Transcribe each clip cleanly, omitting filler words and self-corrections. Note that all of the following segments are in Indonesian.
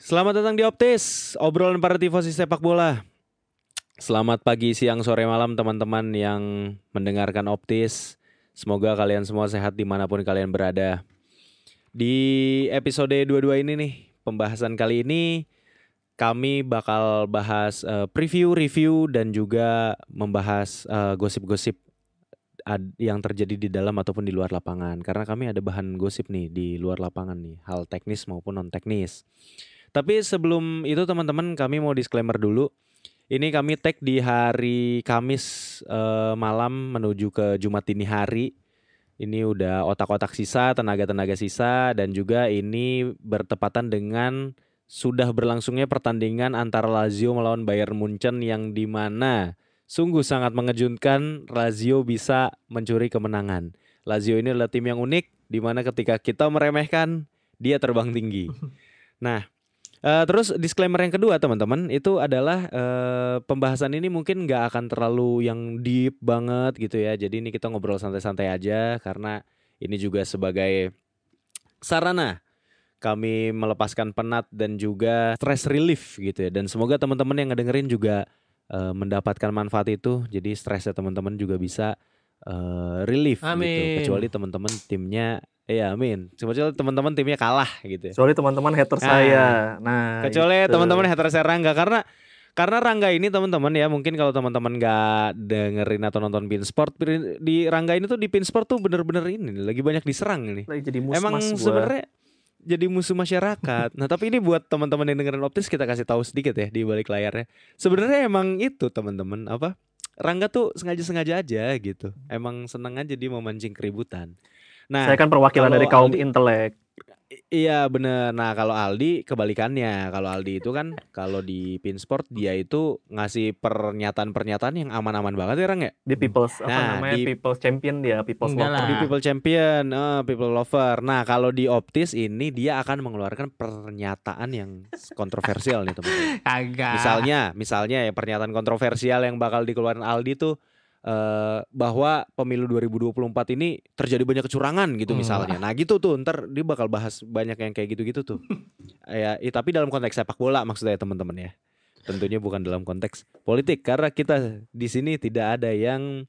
Selamat datang di Optis, obrolan para tifosi sepak bola. Selamat pagi, siang, sore, malam teman-teman yang mendengarkan Optis. Semoga kalian semua sehat dimanapun kalian berada. Di episode 22 ini nih, pembahasan kali ini kami bakal bahas preview, review, dan juga membahas gosip-gosip yang terjadi di dalam ataupun di luar lapangan. Karena kami ada bahan gosip nih di luar lapangan nih, hal teknis maupun non-teknis. Tapi sebelum itu teman-teman, kami mau disclaimer dulu. Ini kami tag di hari Kamis malam menuju ke Jumat dini hari. Ini udah otak-otak sisa, tenaga-tenaga sisa, dan juga ini bertepatan dengan sudah berlangsungnya pertandingan antara Lazio melawan Bayern Munchen yang dimana sungguh sangat mengejutkan Lazio bisa mencuri kemenangan. Lazio ini adalah tim yang unik, dimana ketika kita meremehkan, dia terbang tinggi. Nah, terus disclaimer yang kedua teman-teman itu adalah pembahasan ini mungkin nggak akan terlalu yang deep banget gitu ya. Jadi ini kita ngobrol santai-santai aja karena ini juga sebagai sarana kami melepaskan penat dan juga stress relief gitu ya. Dan semoga teman-teman yang ngedengerin juga mendapatkan manfaat itu. Jadi stresnya teman-teman juga bisa relief gitu. Kecuali teman-teman timnya amin. Kecuali teman-teman timnya kalah gitu ya. Kecuali teman-teman hater saya. Nah, kecuali gitu. teman-teman hater saya Rangga karena Rangga ini teman-teman ya, mungkin kalau teman-teman nggak dengerin atau nonton Pinsport, di Rangga ini tuh di Pinsport tuh bener-bener ini lagi banyak diserang ini. Lagi jadi mus-mas Emang sebenarnya jadi musuh masyarakat. Nah tapi ini buat teman-teman yang dengerin Optis kita kasih tahu sedikit ya di balik layarnya. Sebenarnya emang itu teman-teman apa? Rangga tuh sengaja-sengaja aja gitu. Emang seneng aja dia memancing keributan. Nah, saya kan perwakilan dari kaum intelek. Iya bener. Nah kalau Aldi kebalikannya. Kalau Aldi itu kan kalau di Pinsport dia itu ngasih pernyataan-pernyataan yang aman-aman banget ya Rang ya. Di people's people's champion dia, people's lover. Di people champion, people lover. Nah kalau di Optis ini dia akan mengeluarkan pernyataan yang kontroversial nih teman-teman. Misalnya ya pernyataan kontroversial yang bakal dikeluarkan Aldi tuh. Bahwa pemilu 2024 ini terjadi banyak kecurangan gitu misalnya. Nah gitu tuh ntar dia bakal bahas banyak yang kayak gitu-gitu tuh. Tapi dalam konteks sepak bola maksudnya teman-teman ya. Tentunya bukan dalam konteks politik karena kita di sini tidak ada yang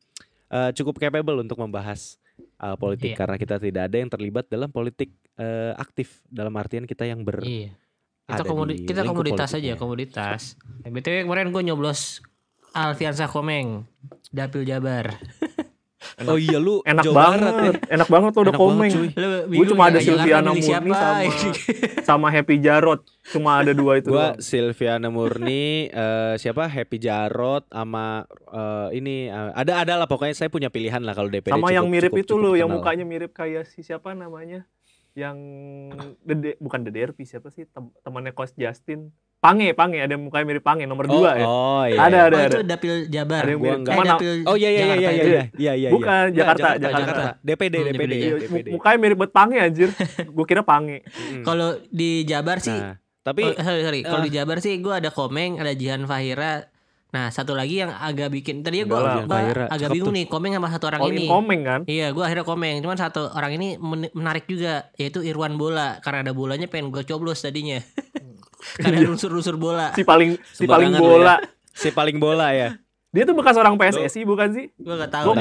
cukup capable untuk membahas politik karena kita tidak ada yang terlibat dalam politik aktif dalam artian kita yang kita komoditas aja, komoditas. BTW kemarin gue nyoblos Alfiansa Komeng, Dapil Jabar. Oh iya lu enak banget, enak banget tuh udah Komeng. Gue cuma ada Silviana Murni sama Happy Jarot, cuma ada dua itu. Gue Silviana Murni, siapa Happy Jarot sama ini ada lah pokoknya saya punya pilihan lah kalau DPD. Sama yang mirip itu loh, yang mukanya mirip kayak si siapa namanya, yang bukan DDRP siapa sih temannya Coach Justin. Pange ada mukanya mirip Pange nomor 2 ya. Oh iya. Ada. Itu Dapil Jabar. Iya. Bukan Jakarta. DPD. Mukanya mirip buat Pange anjir. Gue kira Pange. Kalau di Jabar sih tapi sorry. Kalau di Jabar sih gue ada Komeng, ada Jihan Fahira. Nah, satu lagi yang agak bikin tadi gue agak bingung nih, Komeng sama satu orang ini. Komeng kan? Iya, gue akhirnya Komeng. Cuman satu orang ini menarik juga, yaitu Irwan Bola. Karena ada bolanya pengen gue coblos tadinya. Karena unsur-unsur bola. Si paling bola. Si paling bola ya. Dia tuh bekas orang PSSI bukan sih? Gue gak tahu.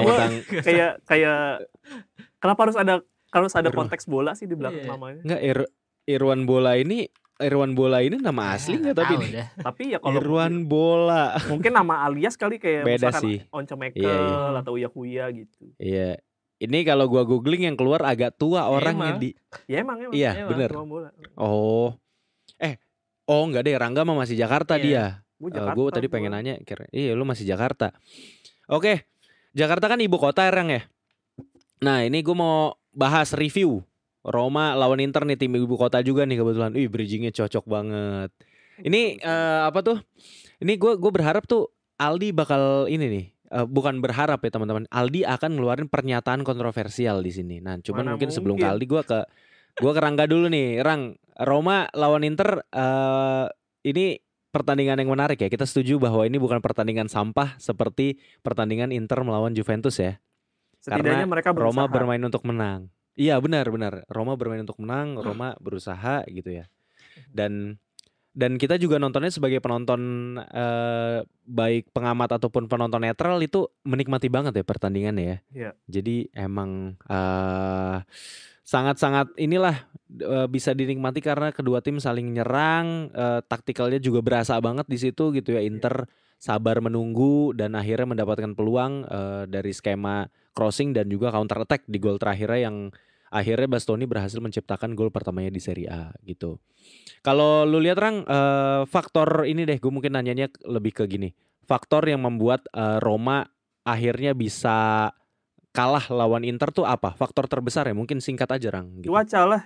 Kayak kenapa harus ada konteks bola sih di belakang namanya? Enggak, Irwan Bola ini nama asli nggak tapi ya kalau Irwan Bola mungkin nama alias kali kayak beda misalkan sih. Once Mekel atau Uya Kuya gitu. Iya. Ini kalau gua googling yang keluar agak tua orangnya di. Ya emang. Iya benar. Enggak deh, Rangga mah masih Jakarta dia. Gue tadi pengen nanya, iya lu masih Jakarta. Oke, Jakarta kan ibu kota Rang ya. Nah ini gue mau bahas review Roma lawan Inter nih, tim ibu kota juga nih kebetulan. Bridgingnya cocok banget. Ini apa tuh? Ini gue berharap tuh Aldi bakal ini nih. Bukan berharap ya teman-teman. Aldi akan ngeluarin pernyataan kontroversial di sini. Nah, cuman mungkin sebelum ke Aldi gue ke Rangga dulu nih. Rang, Roma lawan Inter ini pertandingan yang menarik ya. Kita setuju bahwa ini bukan pertandingan sampah seperti pertandingan Inter melawan Juventus ya. Setidaknya karena mereka berusaha. Roma bermain untuk menang. Iya benar. Roma bermain untuk menang, Roma berusaha gitu ya. Dan Dan kita juga nontonnya sebagai penonton baik pengamat ataupun penonton netral itu menikmati banget ya pertandingannya ya. Iya. Jadi emang sangat-sangat inilah bisa dinikmati karena kedua tim saling nyerang, taktikalnya juga berasa banget di situ gitu ya. Inter sabar menunggu dan akhirnya mendapatkan peluang dari skema crossing dan juga counter attack di gol terakhirnya yang akhirnya Bastoni berhasil menciptakan gol pertamanya di Serie A gitu. Kalau lu lihat Rang, faktor ini deh, gue mungkin nanyanya lebih ke gini. Faktor yang membuat Roma akhirnya bisa kalah lawan Inter tuh apa? Faktor terbesar ya? Mungkin singkat aja Rang. Gitu. Cuaca lah.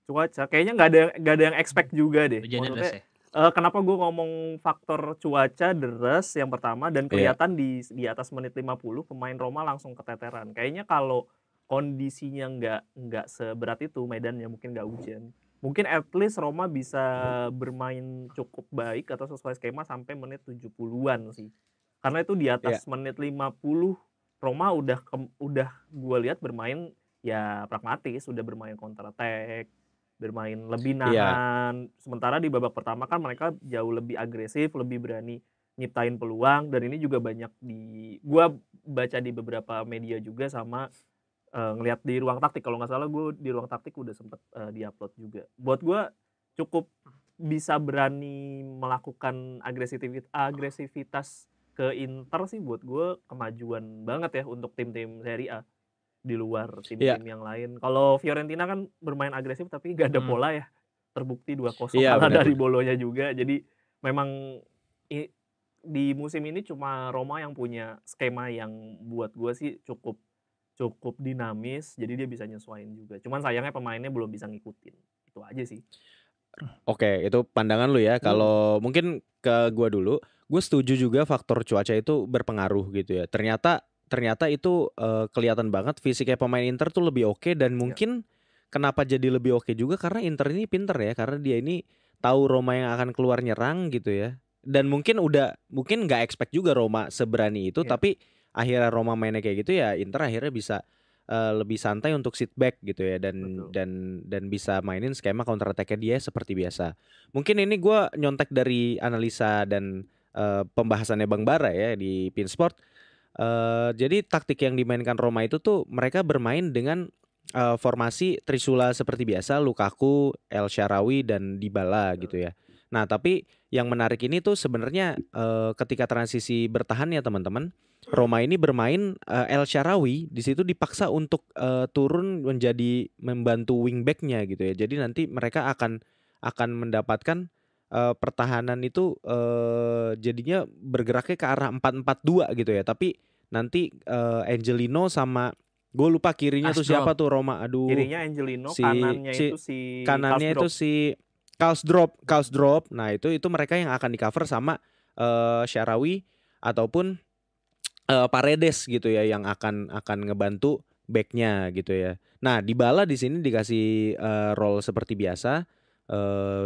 Cuaca. Kayaknya nggak ada yang expect juga deh. Hujannya Maksudnya, deras ya. kenapa gue ngomong faktor cuaca deras yang pertama dan kelihatan di atas menit 50 pemain Roma langsung keteteran. Kayaknya kalau kondisinya nggak seberat itu medannya, mungkin nggak hujan. Mungkin at least Roma bisa bermain cukup baik atau sesuai skema sampai menit 70-an sih. Karena itu di atas menit 50 Roma udah gue lihat bermain ya pragmatis, udah bermain counter attack, bermain lebih nahan. Sementara di babak pertama kan mereka jauh lebih agresif, lebih berani nyiptain peluang, dan ini juga banyak gue baca di beberapa media juga sama ngelihat di ruang taktik. Kalau nggak salah gue di ruang taktik udah sempet diupload juga. Buat gue cukup bisa berani melakukan agresivitas ke Inter sih, buat gue kemajuan banget ya untuk tim-tim Serie A di luar tim-tim yang lain. Kalau Fiorentina kan bermain agresif tapi nggak ada pola ya, terbukti 2-0 kalah dari Bolonya juga. Jadi memang di musim ini cuma Roma yang punya skema yang buat gue sih cukup dinamis, jadi dia bisa nyesuaiin juga. Cuman sayangnya pemainnya belum bisa ngikutin. Itu aja sih. Oke, itu pandangan lu ya. Kalau mungkin ke gua dulu, gue setuju juga faktor cuaca itu berpengaruh gitu ya. Ternyata itu kelihatan banget fisiknya pemain Inter tuh lebih oke, dan mungkin kenapa jadi lebih oke juga karena Inter ini pinter ya, karena dia ini tahu Roma yang akan keluar nyerang gitu ya. Dan mungkin nggak expect juga Roma seberani itu, tapi akhirnya Roma mainnya kayak gitu ya, Inter akhirnya bisa lebih santai untuk sit back gitu ya, dan bisa mainin skema counter attack-nya dia seperti biasa. Mungkin ini gue nyontek dari analisa dan pembahasannya Bang Bara ya di Pinsport. Jadi taktik yang dimainkan Roma itu tuh mereka bermain dengan formasi Trisula seperti biasa, Lukaku, El Shaarawy dan Dybala gitu ya. Nah, tapi yang menarik ini tuh sebenarnya ketika transisi bertahan ya teman-teman, Roma ini bermain El Shaarawy di situ dipaksa untuk turun menjadi membantu wingbacknya gitu ya. Jadi nanti mereka akan mendapatkan pertahanan itu jadinya bergeraknya ke arah 4-4-2 gitu ya. Tapi nanti Angelino sama gue lupa kirinya tuh siapa tuh Roma. Aduh. Kirinya Angelino, kanannya itu si Karsdorp. Nah, itu mereka yang akan di cover sama Shaarawy ataupun Paredes gitu ya, yang akan ngebantu backnya gitu ya. Nah, Dybala di sini dikasih role seperti biasa.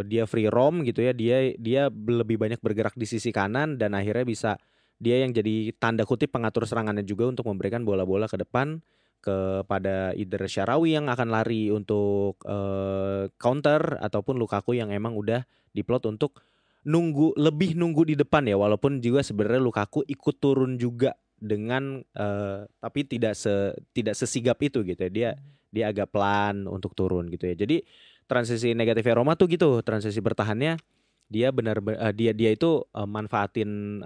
Dia free roam gitu ya. Dia lebih banyak bergerak di sisi kanan dan akhirnya bisa dia yang jadi tanda kutip pengatur serangannya juga untuk memberikan bola-bola ke depan kepada either Shaarawy yang akan lari untuk counter ataupun Lukaku yang emang udah diplot untuk nunggu di depan ya, walaupun juga sebenarnya Lukaku ikut turun juga dengan tapi tidak sesigap itu gitu ya. Dia agak pelan untuk turun gitu ya. Jadi transisi negatifnya Roma tuh gitu, transisi bertahannya dia dia itu manfaatin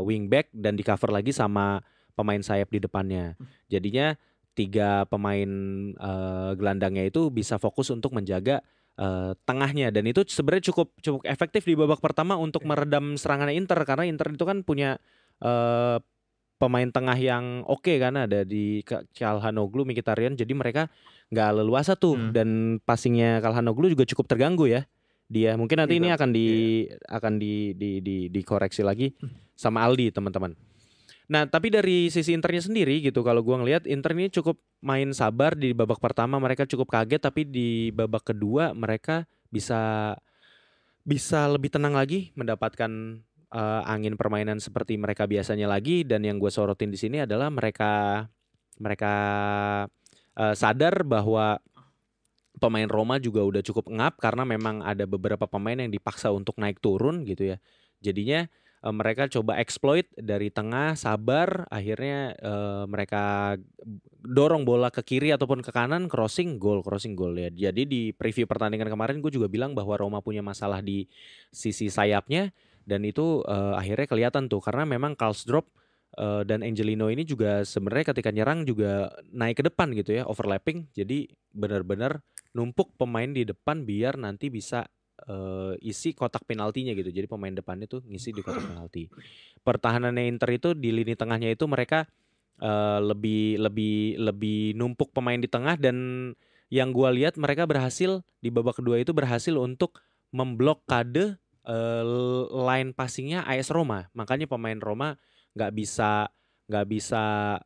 wingback dan di cover lagi sama pemain sayap di depannya. Jadinya 3 pemain gelandangnya itu bisa fokus untuk menjaga tengahnya, dan itu sebenarnya cukup efektif di babak pertama untuk meredam serangan Inter, karena Inter itu kan punya pemain tengah yang oke kan, ada di Calhanoglu, Mkhitaryan, jadi mereka nggak leluasa tuh dan passingnya Calhanoglu juga cukup terganggu ya. Dia mungkin nanti ini akan dikoreksi lagi sama Aldi teman-teman. Nah, tapi dari sisi Internya sendiri gitu, kalau gua ngelihat Inter ini cukup main sabar di babak pertama, mereka cukup kaget, tapi di babak kedua mereka bisa lebih tenang lagi, mendapatkan angin permainan seperti mereka biasanya lagi. Dan yang gue sorotin di sini adalah mereka sadar bahwa pemain Roma juga udah cukup ngap karena memang ada beberapa pemain yang dipaksa untuk naik turun gitu ya. Jadinya mereka coba exploit dari tengah, sabar, akhirnya mereka dorong bola ke kiri ataupun ke kanan, crossing gol ya. Jadi di preview pertandingan kemarin gue juga bilang bahwa Roma punya masalah di sisi sayapnya dan itu akhirnya kelihatan tuh karena memang Karlsdorp dan Angelino ini juga sebenarnya ketika nyerang juga naik ke depan gitu ya, overlapping. Jadi benar-benar numpuk pemain di depan biar nanti bisa isi kotak penaltinya gitu. Jadi pemain depannya tuh ngisi di kotak penalti. Pertahanannya Inter itu di lini tengahnya itu mereka lebih numpuk pemain di tengah dan yang gua lihat mereka berhasil di babak kedua itu berhasil untuk memblokade line passingnya AS Roma. Makanya pemain Roma nggak bisa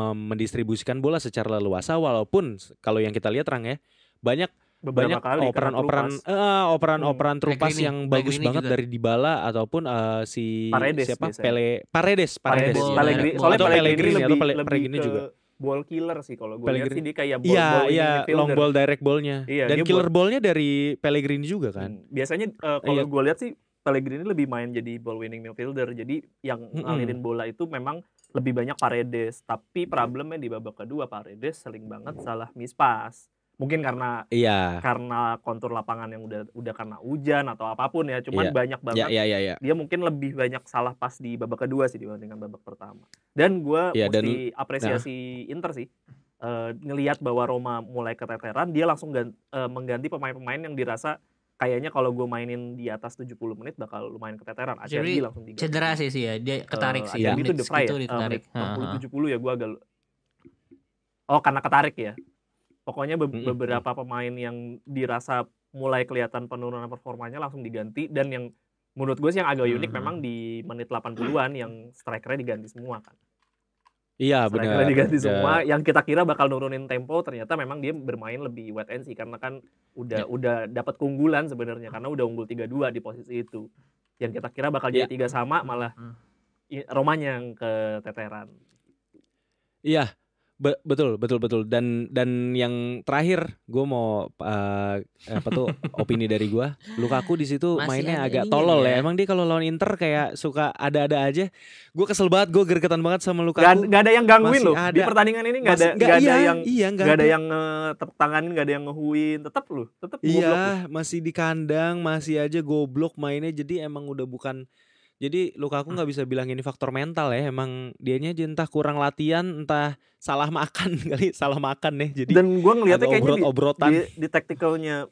mendistribusikan bola secara leluasa walaupun kalau yang kita lihat Rang ya banyak Beberapa kali operan terupas Pellegrini. yang bagus Pellegrini banget juga. dari Dybala ataupun si Paredes siapa biasanya. Paredes Ball, Pellegrini, ball, soalnya atau Pellegrini Pellegrini atau lebih Pellegrini ke juga ball killer sih kalau gue lihat sih, Pellegrini dia kayak ball winning iya midfielder. long ball direct ballnya Iya, dan dia killer ballnya dari Pellegrini juga kan. Biasanya kalau gue lihat sih Pellegrini lebih main jadi ball winning midfielder. Jadi yang ngalirin bola itu memang lebih banyak Paredes. Tapi problemnya di babak kedua Paredes sering banget salah mispass. Mungkin karena kontur lapangan yang udah karena hujan atau apapun ya. Cuman banyak banget. Dia mungkin lebih banyak salah pas di babak kedua sih dibandingkan babak pertama. Dan gue mesti apresiasi Inter sih. Ngelihat bahwa Roma mulai keteteran, dia langsung mengganti pemain-pemain yang dirasa kayaknya kalau gue mainin di atas 70 menit bakal lumayan keteteran. Acerbi langsung diganti. Cedera sih ya, dia ketarik sih. Acerbi itu De Vrij ya, menit 60-70 ya gue agak... Oh karena ketarik ya. Pokoknya beberapa pemain yang dirasa mulai kelihatan penurunan performanya langsung diganti. Dan yang menurut gue sih yang agak unik memang di menit 80-an yang strikernya diganti semua kan. Iya benar. Diganti semua. Yang kita kira bakal nurunin tempo ternyata memang dia bermain lebih wait and see karena kan udah dapat keunggulan sebenarnya karena udah unggul 3-2 di posisi itu. Yang kita kira bakal jadi 3 sama malah Romanya yang keteteran. Iya. Betul dan yang terakhir gue mau opini dari gue, Lukaku di situ mainnya agak tolol ya. Emang dia kalau lawan Inter kayak suka ada-ada aja. Gue kesel banget, gue gregetan banget sama Lukaku. Gak ada yang gangguin loh di pertandingan ini, gak ada yang tepuk tanganin, gak ada yang ngehuin, tetap goblok. Iya, masih di kandang, masih aja goblok mainnya. Jadi emang udah bukan. Jadi Lukaku nggak bisa bilang ini faktor mental ya, emang dianya entah kurang latihan, entah salah makan kali, salah makan nih. Jadi dan gue ngeliatnya kayaknya di tacticalnya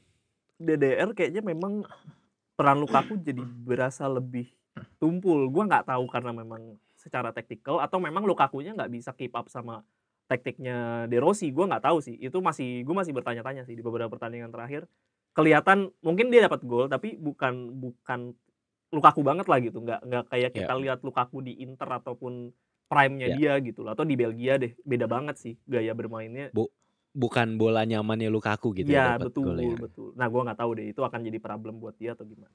DDR kayaknya memang peran Lukaku jadi berasa lebih tumpul. Gue nggak tahu karena memang secara taktikal atau memang Lukakunya nggak bisa keep up sama taktiknya De Rossi. Gue nggak tahu sih. Itu gue masih bertanya-tanya sih di beberapa pertandingan terakhir. Kelihatan mungkin dia dapat gol tapi bukan Lukaku banget lah gitu, nggak kayak kita lihat Lukaku di Inter ataupun prime-nya dia gitu loh, atau di Belgia deh, beda banget sih gaya bermainnya. Bukan bola nyamannya Lukaku gitu ya. Betul. Nah gue nggak tahu deh itu akan jadi problem buat dia atau gimana.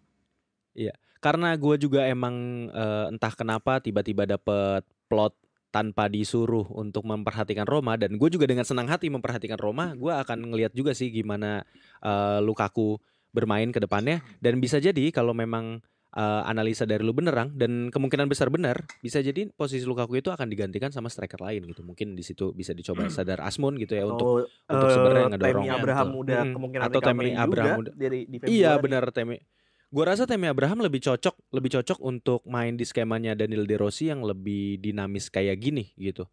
Iya, karena gue juga emang entah kenapa tiba-tiba dapet plot tanpa disuruh untuk memperhatikan Roma dan gue juga dengan senang hati memperhatikan Roma. Gue akan ngelihat juga sih gimana Lukaku bermain ke depannya dan bisa jadi kalau memang analisa dari lu benerang dan kemungkinan besar benar bisa jadi posisi Lukaku itu akan digantikan sama striker lain gitu. Mungkin di situ bisa dicoba Sadar Asmun gitu ya untuk sebenarnya ngedorong Temi Abraham udah kemungkinan atau Temi Abraham udah di Februari. Iya benar Temi. Gua rasa Temi Abraham lebih cocok untuk main di skemanya Daniel De Rossi yang lebih dinamis kayak gini gitu.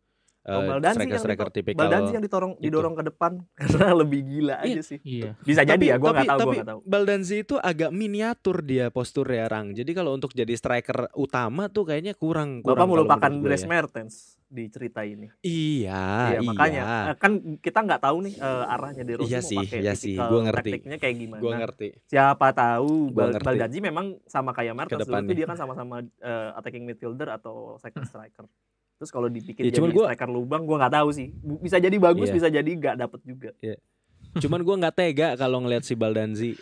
Striker tipikal Baldanzi yang didorong ke depan karena lebih gila aja sih. Iya. Bisa jadi ya, gue nggak tahu. Tapi Baldanzi itu agak miniatur dia posturnya Rang. Jadi kalau untuk jadi striker utama tuh kayaknya kurang. Bapak melupakan Dries Mertens di cerita ini. Iya. Makanya kan kita nggak tahu nih arahnya De Rossi mau pakai taktiknya kayak gimana. Gue ngerti. Siapa tahu Baldanzi memang sama kayak Mertens dulu dia kan sama-sama attacking midfielder atau second striker. Terus kalau dibikin jadi striker lubang, gue nggak tahu sih. Bisa jadi bagus, bisa jadi nggak dapet juga. Cuman gue nggak tega kalau ngeliat si Baldanzi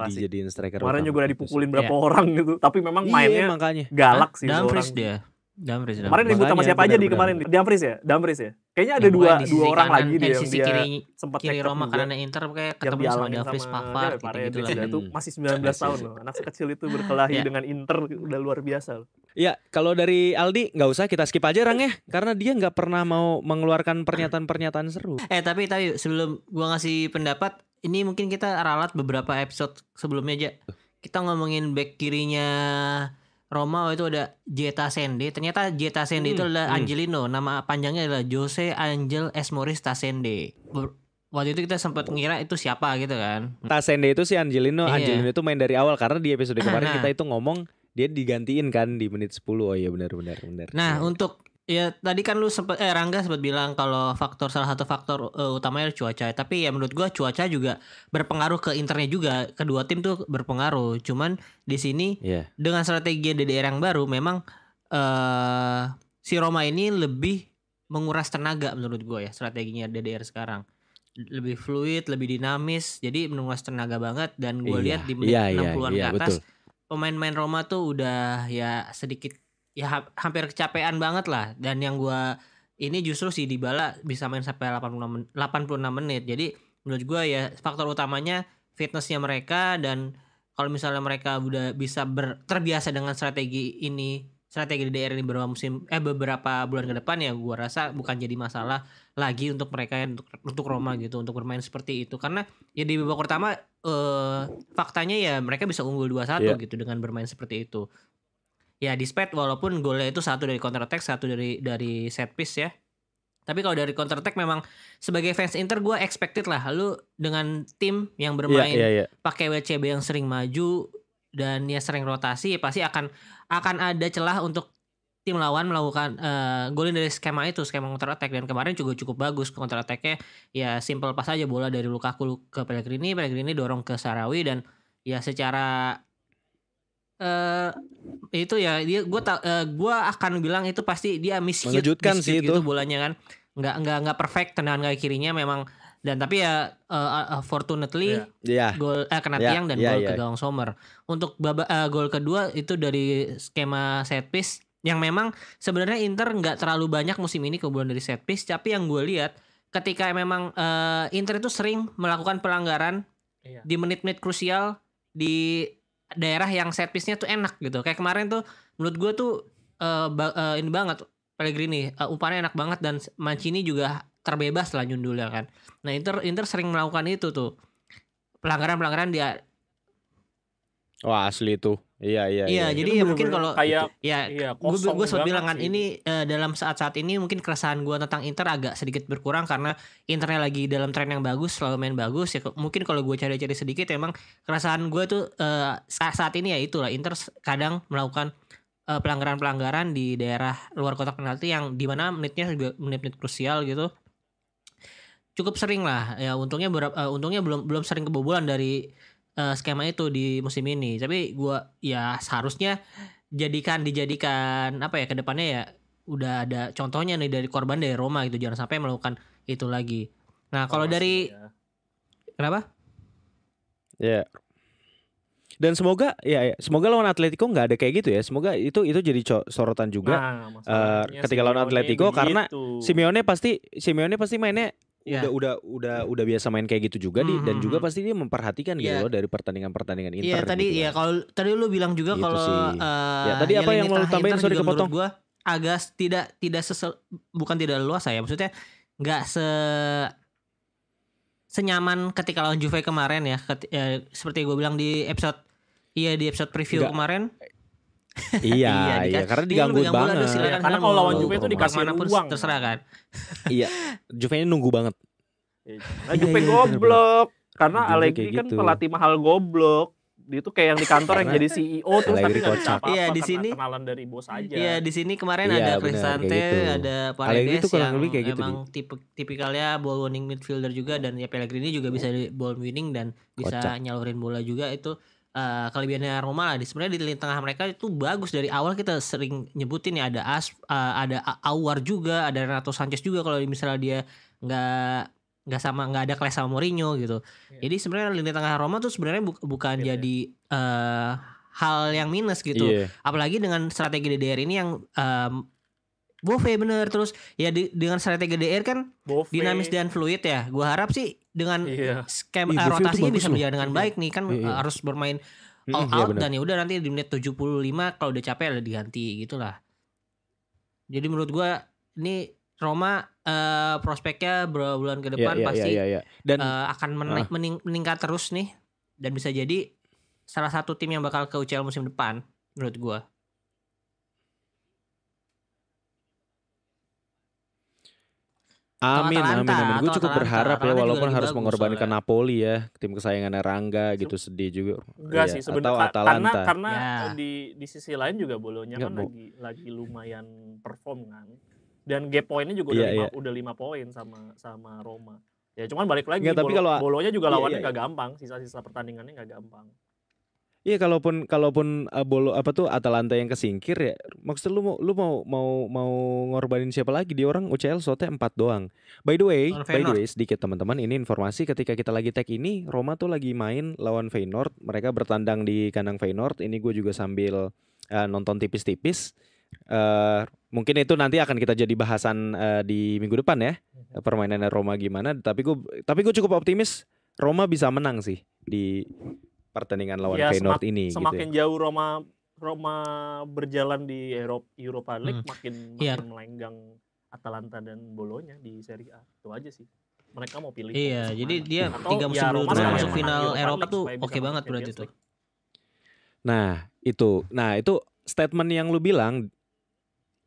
dijadiin striker. Kemarin juga udah dipukulin berapa orang gitu. Tapi memang mainnya makanya galak sih. Dumfries dia. Dumfries. Kemarin ribut sama Makanya, siapa aja di benar-benar. kemarin? Dumfries ya? Kayaknya ada Ya, pokoknya dua di sisi orang kanan, lagi dia yang sisi dia kiri sempat kiri cekcok Roma juga. kanan Inter kayak Yang ketemu sama dialangin Dumfries, sama Pavard Paredes gitu-gitu lah. dan itu masih 19 tahun loh. Anak sekecil itu berkelahi Ya. dengan Inter udah luar biasa loh. Ya, kalau dari Aldi nggak usah, kita skip aja Rang ya, karena dia nggak pernah mau mengeluarkan pernyataan-pernyataan seru. Tapi sebelum gua ngasih pendapat, ini mungkin kita ralat beberapa episode sebelumnya aja. Kita ngomongin back kirinya Roma itu ada Jeta Sende. Ternyata Jeta Sende itu adalah Angelino. Nama panjangnya adalah Jose Angel Esmoris Tasende. Waktu itu kita sempat ngira itu siapa gitu kan. Tasende itu si Angelino. Iya. Angelino itu main dari awal karena di episode kemarin Nah. kita itu ngomong dia digantiin kan di menit 10. Oh iya benar. Nah, Iya. untuk ya tadi kan lu Rangga sempat bilang kalau salah satu faktor utamanya cuaca. Tapi ya menurut gua cuaca juga berpengaruh ke Internya juga. Kedua tim tuh berpengaruh. Cuman di sini Iya. dengan strategi DDR yang baru memang si Roma ini lebih menguras tenaga menurut gue ya, strateginya DDR sekarang. Lebih fluid, lebih dinamis, jadi menguras tenaga banget. Dan gue lihat di menit 60-an ke atas pemain-pemain Roma tuh udah ya sedikit ya hampir kecapean banget lah. Dan yang gue ini justru si Dybala bisa main sampai 86 menit. Jadi menurut gue ya faktor utamanya fitnessnya mereka. Dan kalau misalnya mereka udah bisa terbiasa dengan strategi DDR ini beberapa bulan ke depan, ya gue rasa bukan jadi masalah lagi untuk mereka untuk Roma gitu untuk bermain seperti itu. Karena ya di babak pertama faktanya ya mereka bisa unggul 2-1 gitu dengan bermain seperti itu. Ya despite walaupun golnya itu satu dari counter attack, satu dari set piece ya. Tapi kalau dari counter attack memang sebagai fans Inter gue expected lah lu dengan tim yang bermain pakai WCB yang sering maju dan ya sering rotasi, ya pasti akan ada celah untuk tim lawan melakukan golin dari skema counter attack. Dan kemarin juga cukup bagus counter attacknya, ya simple pas aja bola dari Lukaku ke Pellegrini dorong ke Sarawi. Dan ya secara itu ya dia gue akan bilang itu pasti dia mengejutkan sih gitu itu bolanya kan, nggak perfect tendangan kaki kirinya memang. Dan tapi ya fortunately gol kena tiang dan gol ke gawang Sommer. Untuk gol kedua itu dari skema set piece yang memang sebenarnya Inter nggak terlalu banyak musim ini kebobolan dari set piece. Tapi yang gue lihat ketika memang Inter itu sering melakukan pelanggaran di menit-menit krusial di daerah yang set piece-nya tuh enak gitu. Kayak kemarin tuh menurut gue tuh ini banget Pellegrini umpannya enak banget, dan Mancini juga terbebas lah nyundulnya kan. Nah Inter sering melakukan itu tuh pelanggaran dia. Wah asli tuh. Iya. Jadi ya mungkin kalau gue sempat bilang kan ini dalam saat ini mungkin keresahan gue tentang Inter agak sedikit berkurang karena Internya lagi dalam tren yang bagus, selalu main bagus ya. Mungkin kalau gue cari-cari sedikit emang keresahan gue tuh saat ini ya itulah Inter kadang melakukan pelanggaran di daerah luar kotak penalti yang dimana menitnya juga menit-menit krusial gitu. Cukup sering lah ya, untungnya belum sering kebobolan dari skema itu di musim ini. Tapi gua ya seharusnya dijadikan apa ya, kedepannya ya udah ada contohnya nih dari korban dari Roma gitu, jangan sampai melakukan itu lagi. Nah kalau dari kenapa? Ya. Dan semoga lawan Atletico nggak ada kayak gitu ya. Semoga itu jadi sorotan juga ketika lawan Atletico begitu. Karena Simeone pasti mainnya udah biasa main kayak gitu juga dan juga pasti dia memperhatikan gitu loh dari pertandingan Inter. Iya tadi gitu ya kalau tadi lu bilang juga gitu kalau tadi apa yang mau lu tambahin, sorry kepotong. Menurut gua agak tidak bukan tidak leluasa ya, maksudnya nggak senyaman ketika lawan Juve kemarin ya, seperti gue bilang di episode preview kemarin. Iya, karena diganggu banget. Karena kalau lawan Juve itu dikasih ruang, terserah kan. Iya, Juve ini nunggu banget. Juve goblok. Karena Allegri kan pelatih mahal goblok. Dia tuh kayak yang di kantor yang jadi CEO terus tapi enggak bisa apa-apa. Iya, di sini kenalan dari bos aja. Iya, di sini kemarin ada Cristante, gitu. Ada Paredes yang gitu, emang tipikalnya ball winning midfielder juga, dan ya Pellegrini juga bisa ball winning dan bisa nyalurin bola juga. Itu kelebihannya Roma lah. Sebenarnya di lini tengah mereka itu bagus dari awal, kita sering nyebutin ya, ada Aouar juga, ada Renato Sanchez juga kalau misalnya dia nggak ada kelas sama Mourinho gitu. Jadi sebenarnya lini tengah Roma tuh sebenarnya bukan jadi hal yang minus gitu. Iya. Apalagi dengan strategi DDR ini yang Bove bener. Terus ya dengan strategi DDR kan Bove. dinamis dan fluid ya. Gua harap sih dengan Iya. skema Bove itu rotasinya bagus bisa loh. berjalan dengan baik nih kan. Iya. Harus bermain all Iya, out benar. dan ya udah nanti di menit 75 kalau udah capek udah diganti gitulah. Jadi menurut gua ini Roma prospeknya beberapa bulan ke depan pasti Iya. Dan akan meningkat terus nih dan bisa jadi salah satu tim yang bakal ke UCL musim depan menurut gua. Amin. Gue cukup berharap ya, walaupun harus bagus mengorbankan soalnya. Napoli ya, tim kesayangannya Rangga gitu, sedih juga. Enggak Iya, sih atau sebenarnya Atalanta. karena Ya. di sisi lain juga Bolonya Nggak, kan lagi lumayan perform kan. Dan gap poinnya juga udah 5 poin sama Roma. Ya cuman balik lagi Nggak, tapi kalau Bolonya juga iya, lawannya iya. nggak gampang, sisa-sisa pertandingannya nggak gampang. Iya, kalaupun Atalanta yang kesingkir ya, maksud lu mau ngorbanin siapa lagi? Dia orang UCL slotnya 4 doang. By the way, sedikit teman-teman, ini informasi ketika kita lagi tag ini, Roma tuh lagi main lawan Feyenoord. Mereka bertandang di kandang Feyenoord. Ini gue juga sambil nonton tipis-tipis. Mungkin itu nanti akan kita jadi bahasan di minggu depan ya, permainannya Roma gimana. Tapi gue cukup optimis Roma bisa menang sih di pertandingan lawan Feyenoord ini. Semakin gitu ya. jauh Roma berjalan di Europa League makin melenggang Atalanta dan Bolonya di Serie A. Itu aja sih. Mereka mau pilih. Iya, jadi dia atau 3 musim dulu Roma masuk menang final Europa Eropa League tuh supaya bisa oke masuk banget berarti Champions tuh. League. Nah, itu statement yang lu bilang,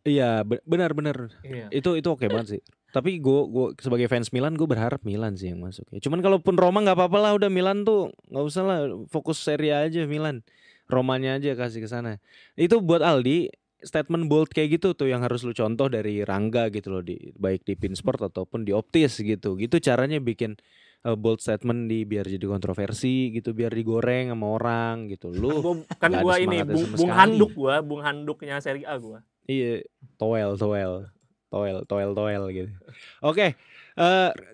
iya benar. Iya. Itu oke banget sih. Tapi gue sebagai fans Milan, gue berharap Milan sih yang masuk ya. Cuman kalaupun Roma nggak apa-apa lah, udah Milan tuh nggak usah lah, fokus Serie A aja Milan. Romanya aja kasih ke sana. Itu buat Aldi, statement bold kayak gitu tuh yang harus lu contoh dari Rangga gitu loh, baik di Pinsport ataupun di Optis gitu. Gitu caranya bikin bold statement biar jadi kontroversi gitu, biar digoreng sama orang gitu. Lu kan nggak ada gua ini semangatnya sama Bung sekali. Handuk Bung Handuknya Serie A gua. Iya, toel gitu. Oke,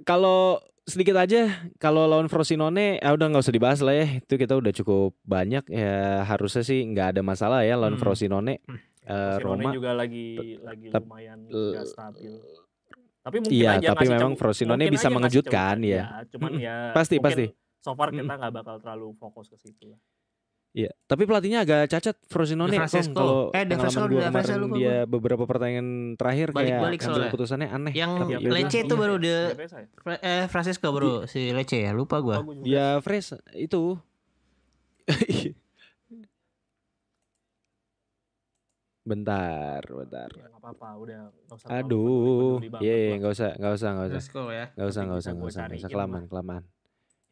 kalau sedikit aja, kalau lawan Frosinone, udah nggak usah dibahas lah ya. Itu kita udah cukup banyak ya, harusnya sih nggak ada masalah ya lawan Frosinone. Frosinone Roma juga lagi lumayan nggak stabil. Tapi mungkin iya, aja tapi ngasih memang Frosinone bisa mengejutkan ya. Cuman ya Pasti. So far kita nggak bakal terlalu fokus ke situ lah. Iya, tapi pelatihnya agak cacat Frosinone kalau pengalaman gue kemarin dia beberapa pertandingan terakhir kayak ambil keputusannya aneh. Yang Lecce itu baru Francesco baru si Lecce ya, lupa gue. Ya Fresh itu. Bentar. Ya, gak apa-apa, udah nggak usah. Aduh, iya nggak usah. Nggak usah kelamaan.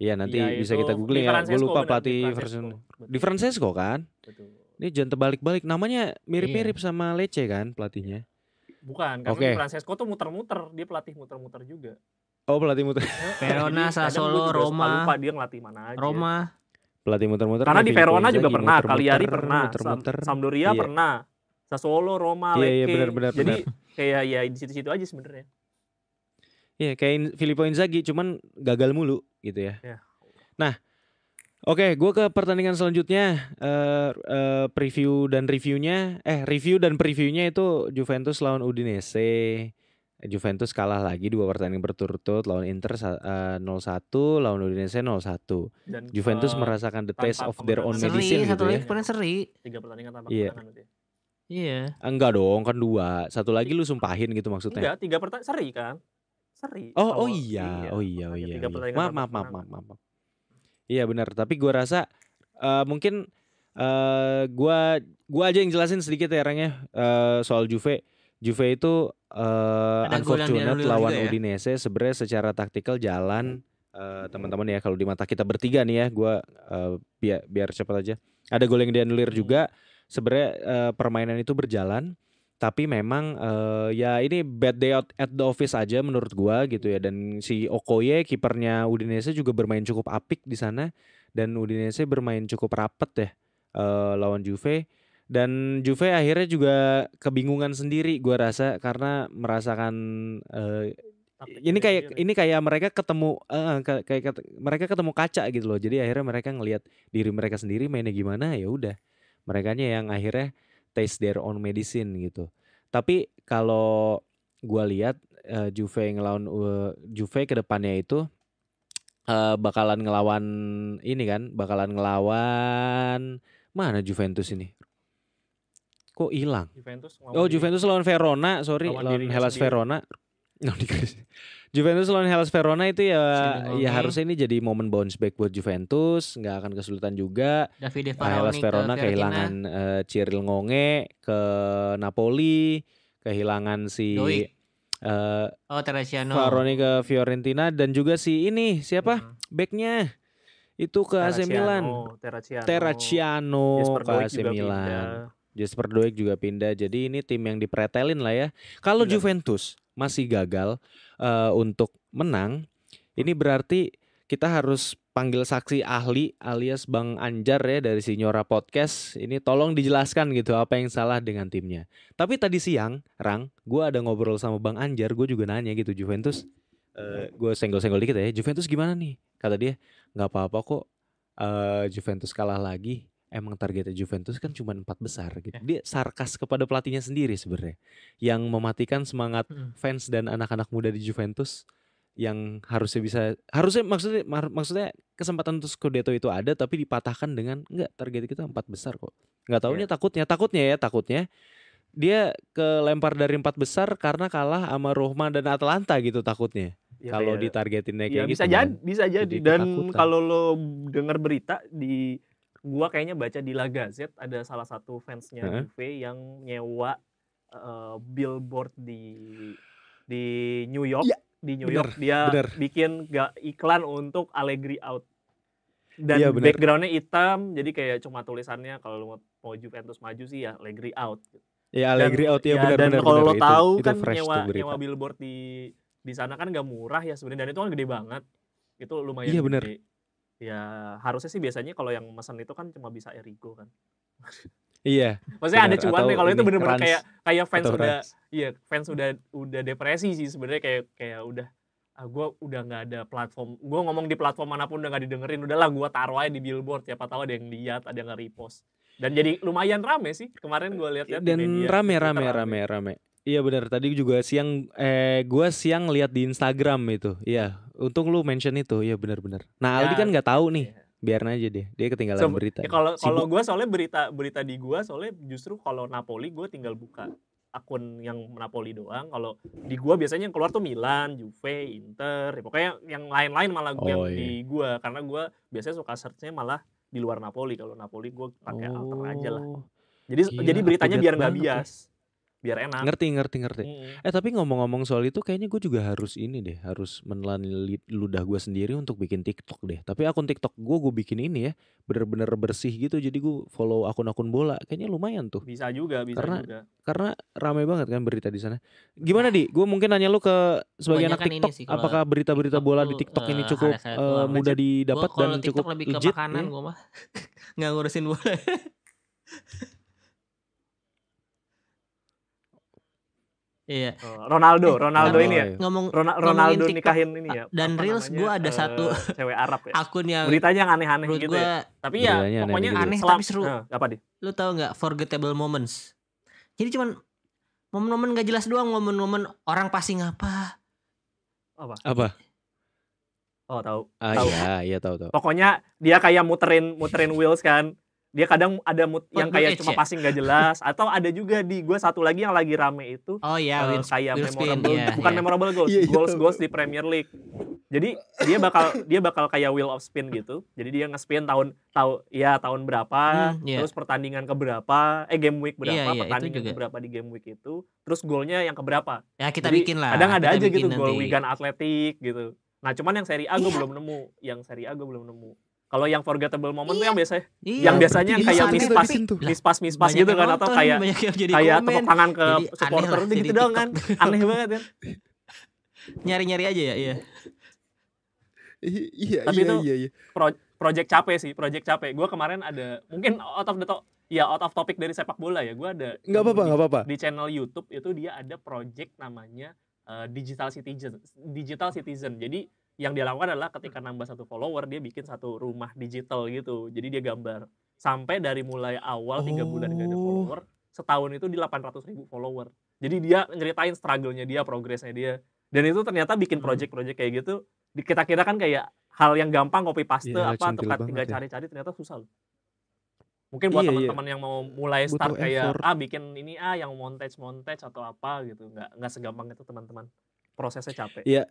Iya nanti bisa kita googling ya. Gue lupa pelatih di Francesco kan. Betul. Ini jangan terbalik-balik. Namanya mirip-mirip sama Lecce kan pelatihnya. Bukan, karena di Francesco tuh muter-muter. Dia pelatih muter-muter juga. Oh, pelatih muter. Verona, Sassuolo, Roma. Lupa dia ngelatih mana aja. Roma. Pelatih muter-muter. Karena di Verona juga pernah, Cagliari pernah, muter-muter. Sampdoria pernah, Sassuolo, Roma, Lecce. Iya, benar. Jadi kayak ya di situ-situ aja sebenarnya. Iya, kayak Filippo Inzaghi cuman gagal mulu gitu ya. Nah, oke, gue ke pertandingan selanjutnya, review dan previewnya itu Juventus lawan Udinese. Juventus kalah lagi 2 pertandingan berturut-turut, lawan Inter 0-1, lawan Udinese 0-1. Dan Juventus merasakan the taste of their own medicine gitu ya. Seri. 3 pertandingan tanpa kemenangan berarti. Iya. Enggak dong, kan 2. Satu lagi lu sumpahin gitu maksudnya. Enggak, 3 pertandingan seri kan? Seri. Oh iya. Maaf. Iya benar, tapi gue rasa mungkin gue aja yang jelasin sedikit ya Rangnya soal Juve itu unfortunate lawan Udinese. Sebenarnya secara taktikal jalan teman-teman ya, kalau di mata kita bertiga nih ya, gue biar cepat aja. Ada gol yang dianulir juga. Sebenarnya permainan itu berjalan, tapi memang ya ini bad day out at the office aja menurut gua gitu ya. Dan si Okoye kipernya Udinese juga bermain cukup apik di sana, dan Udinese bermain cukup rapet ya lawan Juve. Dan Juve akhirnya juga kebingungan sendiri gua rasa, karena merasakan ini kayak mereka ketemu mereka ketemu kaca gitu loh. Jadi akhirnya mereka ngelihat diri mereka sendiri mainnya gimana, ya udah Merekanya yang akhirnya taste their own medicine gitu. Tapi kalau gua lihat Juve ngelawan Juve ke depannya itu bakalan ngelawan ini kan, bakalan ngelawan mana Juventus ini? Kok hilang? Juventus Oh, Juventus lawan Verona, sorry, lawan lawan dirinya Hellas sendiri. Verona. Juventus lawan Hellas Verona itu ya Simeone. harusnya ini jadi momen bounce back buat Juventus, nggak akan kesulitan juga. Davide Hellas Faraoni ke Verona Fiorentina. kehilangan Cyril Ngonge ke Napoli, kehilangan si Doik. eh, Terracciano. Faraoni ke Fiorentina dan juga si ini siapa? Backnya itu ke AC Milan. Terracciano Jesper ke Doik AC juga Milan. pindah. Jesper Doik juga pindah. Jadi ini tim yang dipretelin lah ya. Kalau Gila. Juventus masih gagal untuk menang, ini berarti kita harus panggil saksi ahli alias Bang Anjar ya dari Sinyora Podcast. Ini tolong dijelaskan gitu apa yang salah dengan timnya. Tapi tadi siang, Rang, gue ada ngobrol sama Bang Anjar, gue juga nanya gitu Juventus. Gue senggol-senggol dikit ya, Juventus gimana nih? Kata dia, nggak apa-apa kok. Juventus kalah lagi. Emang targetnya Juventus kan cuma 4 besar gitu. Dia sarkas kepada pelatihnya sendiri sebenarnya, yang mematikan semangat fans dan anak-anak muda di Juventus yang harusnya maksudnya kesempatan untuk Scudetto itu ada tapi dipatahkan dengan enggak, target kita 4 besar kok. Enggak taunya takutnya dia kelempar dari 4 besar karena kalah sama Roma dan Atalanta gitu takutnya. Ya, Kalau kayak- ditargetinnya Ya kayak bisa gitu jadi, kan. bisa jadi. Jadi Dan ketakutan. kalau lo dengar berita gua kayaknya baca di La Gazette ada salah satu fansnya Juve yang nyewa billboard di New York. Iya, Di New York dia bikin iklan untuk Allegri out. Dan Iya, bener. backgroundnya hitam, jadi kayak cuma tulisannya kalau lo mau Juventus maju sih ya Allegri out. Ya Allegri out ya, benar. Dan kalau lo tahu itu kan fresh tuh berita. nyewa billboard di sana kan gak murah ya sebenarnya, dan itu kan gede banget. Itu lumayan Iya, gede. bener. Ya harusnya sih biasanya kalau yang mesen itu kan cuma bisa Erigo kan. Iya. Maksudnya bener. ada cuan nih, kalau itu bener-bener kayak fans Atau udah Rans. iya, fans udah depresi sih sebenarnya, kayak udah gue udah nggak ada platform, gue ngomong di platform manapun udah nggak didengerin, udahlah gue taruh aja di billboard, siapa tahu ada yang lihat, ada yang nge-repost, dan jadi lumayan rame sih kemarin gue lihat Dan di media, rame. Iya benar, tadi juga siang gue siang lihat di Instagram itu. Iya, untung lu mention itu. Iya benar. Nah, Aldi kan nggak tahu nih. Biarin aja deh, dia ketinggalan berita. Ya, kalau gue soalnya berita di gue soalnya justru kalau Napoli gue tinggal buka akun yang Napoli doang. Kalau di gue biasanya yang keluar tuh Milan, Juve, Inter, ya pokoknya yang lain-lain malah yang di gue, karena gue biasanya suka searchnya malah di luar Napoli. Kalau Napoli gue pakai alter aja lah. Jadi beritanya biar nggak bias, biar enak. Ngerti. Tapi ngomong-ngomong soal itu, kayaknya gue juga harus harus menelan ludah gue sendiri untuk bikin TikTok deh. Tapi akun TikTok gue bikin ini ya, bener-bener bersih gitu. Jadi gue follow akun-akun bola, kayaknya lumayan tuh. Bisa juga. Karena ramai banget kan berita di sana. Gimana Di? Gue mungkin nanya lu ke sebagai anak TikTok, sih, apakah berita-berita bola di TikTok ini cukup mudah didapat dan cukup lebih legit? Ke makanan gue mah nggak ngurusin bola. Iya. Ronaldo ini ya. Ronaldo nikahin ini ya. Dan Reels gue ada satu cewek Arab ya. Akun yang beritanya yang aneh-aneh gitu ya. Tapi ya pokoknya aneh tapi seru. Apa Di? Lu tahu nggak Forgettable Moments? Jadi cuman momen-momen gak jelas doang, momen-momen orang passing apa? Oh, tahu. Iya tahu. Pokoknya dia kayak muterin wheels kan. Dia kadang ada yang kayak cuma passing gak jelas, atau ada juga di gue satu lagi yang lagi rame itu. Kayak memorable, bukan memorable goals di Premier League. Jadi dia bakal kayak wheel of spin gitu. Jadi dia nge-spin tahun berapa, terus pertandingan keberapa, game week berapa, pertandingan keberapa di game week itu, terus golnya yang keberapa. Ya kita bikin lah. Kadang ada aja gitu gol Wigan Athletic gitu. Nah, cuman yang Serie A gue belum nemu. Kalau yang Forgettable Moment tuh yang biasanya kayak mispas gitu kan, atau kayak tepuk tangan ke supporter gitu doang kan. Aneh banget kan. Nyari-nyari aja ya, iya. Tapi itu project capek. Gue kemarin ada, mungkin out of topic dari sepak bola ya. Gue ada nggak apa-apa. Di channel YouTube itu dia ada project namanya Digital Citizen. Jadi yang dia lakukan adalah ketika nambah 1 follower, dia bikin 1 rumah digital gitu. Jadi dia gambar sampai dari mulai awal 3 bulan gak ada Oh. follower, setahun itu di 800.000 follower. Jadi dia nyeritain struggle-nya dia, progresnya dia. Dan itu ternyata bikin project-project kayak gitu, kita kira kan kayak hal yang gampang copy paste Iya, apa centil tinggal banget ya. cari-cari ternyata susah loh. Mungkin buat Iya, iya. teman-teman yang mau mulai Butuh start kayak effort. bikin ini yang montage atau apa gitu, nggak segampang itu teman-teman. Prosesnya capek. Iya,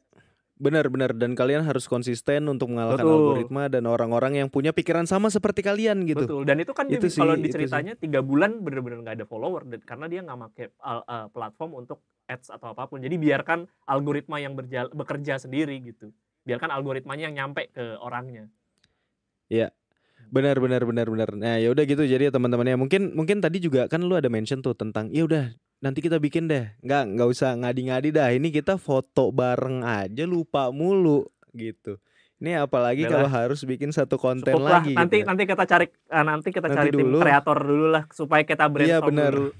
benar-benar, dan kalian harus konsisten untuk mengalahkan Betul. algoritma dan orang-orang yang punya pikiran sama seperti kalian gitu. Betul. Dan itu kan Itu sih, kalau itu sih. diceritanya 3 bulan bener-bener nggak ada follower karena dia nggak pakai platform untuk ads atau apapun. Jadi biarkan algoritma yang bekerja sendiri gitu. Biarkan algoritmanya yang nyampe ke orangnya. Iya. Benar. Nah, ya udah gitu jadi ya teman-temannya. Mungkin tadi juga kan lu ada mention tuh tentang ya udah nanti kita bikin deh. Nggak usah ngadi-ngadi dah. Ini kita foto bareng aja lupa mulu gitu. Ini apalagi Udah kalau harus bikin satu konten Cukup lah. lagi Nanti gitu. kita cari nanti Nanti tim dulu. kreator dulu lah supaya kita Iya, brainstorm benar. dulu.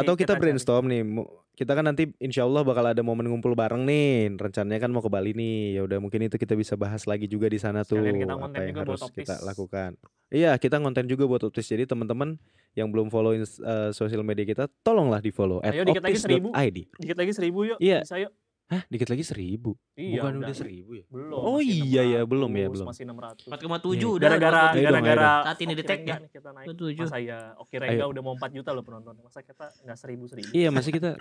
Atau kita cari. brainstorm nih. Kita kan nanti insya Allah bakal ada momen ngumpul bareng nih. Rencananya kan mau ke Bali nih. Ya udah mungkin itu kita bisa bahas lagi juga di sana tuh. Sekalian kita konten Apa yang juga buat harus Optis. kita lakukan. Iya, kita konten juga buat Optis. Jadi teman-teman yang belum follow sosial media kita, tolonglah di follow Ayo dikit lagi 1000. Dikit lagi 1000 yuk. Iya. Bisa yuk. Hah, dikit lagi 1000? Iya, Bukan udah 1000 ya? Belum. Oh masih iya ya, 600, belum ya, belum. Masih 600. 4,7 udah. Gara-gara saat ini di tag ya. kita naik. 7. Masa ya Oki Rengga udah mau 4 juta loh penonton. Masa kita enggak 1000. Iya, masih kita.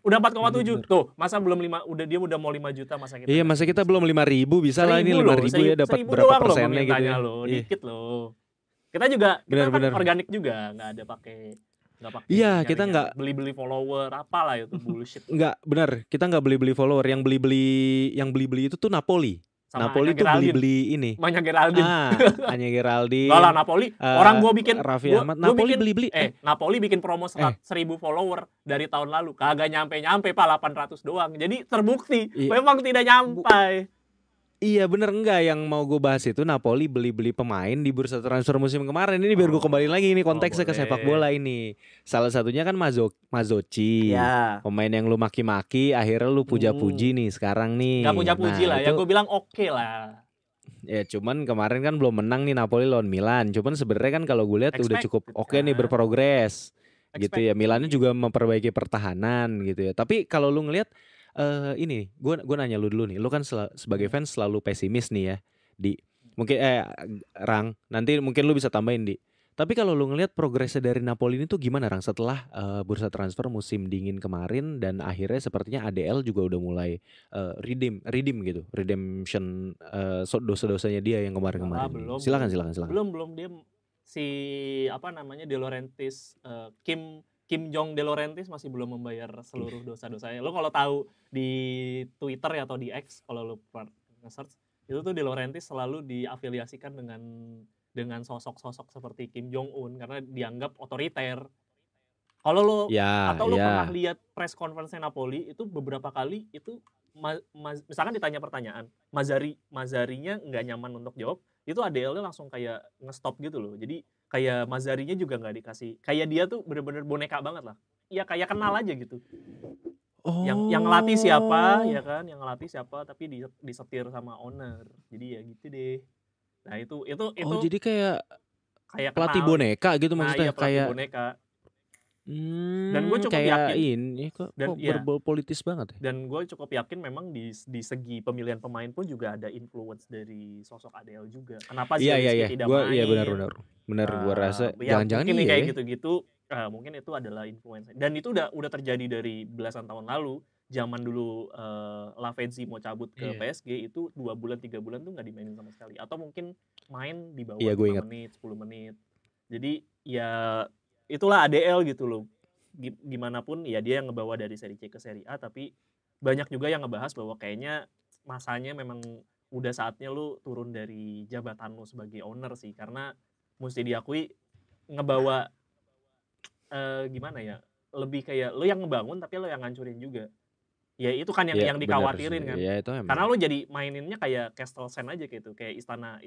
Udah 4,7 tuh. Masa belum 5 dia udah mau 5 juta masa kita. Iya, masa kita belum 5.000 bisa lah ini 5.000 ya dapat berapa persennya gitu ya. Loh, dikit loh. Kita juga kan organik juga, enggak ada pakai iya, kita nggak beli-beli follower apalah itu bullshit. Nggak, benar. Kita nggak beli-beli follower. Yang beli-beli itu tuh Napoli. Sama Napoli tuh beli-beli ini. Manya Geraldine. Hanya Geraldine. Enggak lah Napoli. Orang gua bikin Raffi Ahmad. Napoli beli-beli. Napoli bikin promo 1.000 follower dari tahun lalu. Kagak nyampe Pak, 800 doang. Jadi terbukti memang tidak nyampe. Iya bener, enggak, yang mau gue bahas itu Napoli beli-beli pemain di bursa transfer musim kemarin. Ini biar gue kembali lagi ini konteksnya ke sepak bola ini. Salah satunya kan Mazzocchi, pemain yang lu maki-maki, akhirnya lu puja-puji nih sekarang nih. Gak puja-puji lah, ya gue bilang oke lah. Ya cuman kemarin kan belum menang nih Napoli lawan Milan. Cuman sebenarnya kan kalau gue lihat udah cukup oke nih, berprogres gitu ya. Milannya juga memperbaiki pertahanan gitu ya. Tapi kalau lu ngelihat ini, gue nanya lu dulu nih, lu kan sebagai fans selalu pesimis nih ya, Di. Mungkin Rang, nanti mungkin lu bisa tambahin, Di. Tapi kalau lu ngelihat progresnya dari Napoli ini tuh gimana, Rang, setelah bursa transfer musim dingin kemarin dan akhirnya sepertinya ADL juga udah mulai redeem gitu, redemption dosa-dosanya dia yang kemarin-kemarin. Silakan. Belum dia De Laurentiis, Kim Jong De Laurentiis masih belum membayar seluruh dosa-dosanya. Lo kalau tahu di Twitter atau di X, kalau lo nge-search, itu tuh De Laurentiis selalu diafiliasikan dengan sosok-sosok seperti Kim Jong Un karena dianggap otoriter. Kalau lo pernah lihat press conference Napoli itu beberapa kali itu misalkan ditanya pertanyaan, Mazzarinya nggak nyaman untuk jawab, itu ADL-nya langsung kayak nge-stop gitu loh. Jadi kayak Mazzarinya juga nggak dikasih, kayak dia tuh bener-bener boneka banget lah. Iya kayak kenal aja gitu. Yang ngelatih siapa, ya kan? Yang ngelatih siapa, tapi disetir sama owner. Jadi ya gitu deh. Nah itu. Oh jadi kayak pelatih kenal, boneka gitu maksudnya, iya, pelatih kayak boneka. Dan gue cukup kayak yakin ini kok berpolitis banget ya. Dan gue cukup yakin memang di segi pemilihan pemain pun juga ada influence dari sosok ADL juga. Kenapa Zielinski tidak main? Iya benar. Gue rasa jangan-jangan mungkin kayak gitu-gitu. Mungkin itu adalah influence. Dan itu udah terjadi dari belasan tahun lalu. Zaman dulu Lavezzi mau cabut ke PSG itu 2 bulan 3 bulan tuh nggak dimainin sama sekali. Atau mungkin main di bawah 5 menit, 10 menit. Jadi ya itulah ADL gitu loh. Gimana pun ya dia yang ngebawa dari seri C ke seri A, tapi banyak juga yang ngebahas bahwa kayaknya masanya memang udah saatnya lu turun dari jabatan lu sebagai owner sih, karena mesti diakui ngebawa gimana ya, lebih kayak lu yang ngebangun tapi lu yang ngancurin juga. Ya itu kan yang dikhawatirin kan. Ya, itu karena lu jadi maininnya kayak Castle Sand aja gitu, kayak istana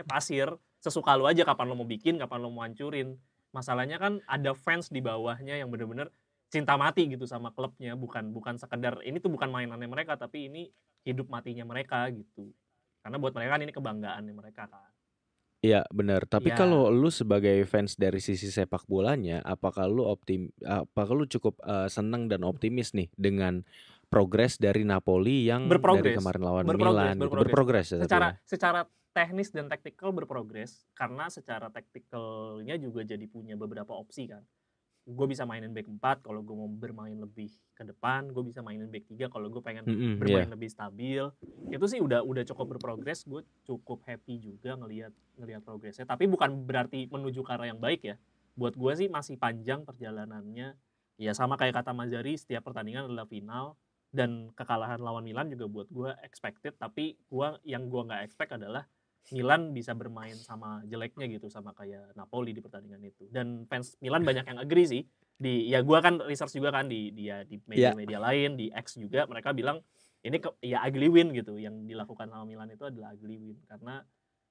pasir, sesuka lu aja kapan lu mau bikin, kapan lu mau hancurin. Masalahnya kan ada fans di bawahnya yang bener-bener cinta mati gitu sama klubnya, bukan sekedar ini tuh bukan mainannya mereka, tapi ini hidup matinya mereka gitu. Karena buat mereka kan ini kebanggaannya mereka kan. Iya benar. Tapi Ya. kalau lu sebagai fans dari sisi sepak bolanya, apakah lu cukup senang dan optimis nih dengan progres dari Napoli yang dari Berprogres, kemarin lawan berprogres, Milan gitu. berprogres. Berprogres ya tapi ya. Secara teknis dan taktikal berprogres, karena secara taktikalnya juga jadi punya beberapa opsi kan. Gue bisa mainin back 4 kalau gue mau bermain lebih ke depan, gue bisa mainin back 3 kalau gue pengen bermain lebih stabil. Itu sih udah cukup berprogres, gue cukup happy juga ngelihat progresnya. Tapi bukan berarti menuju ke arah yang baik ya. Buat gue sih masih panjang perjalanannya. Ya sama kayak kata Mazzari, setiap pertandingan adalah final, dan kekalahan lawan Milan juga buat gue expected, tapi yang gue nggak expect adalah Milan bisa bermain sama jeleknya gitu, sama kayak Napoli di pertandingan itu. Dan fans Milan banyak yang agree sih. Ya gue kan research juga kan di media-media lain, di X juga, mereka bilang ini ya ugly win gitu. Yang dilakukan sama Milan itu adalah ugly win. Karena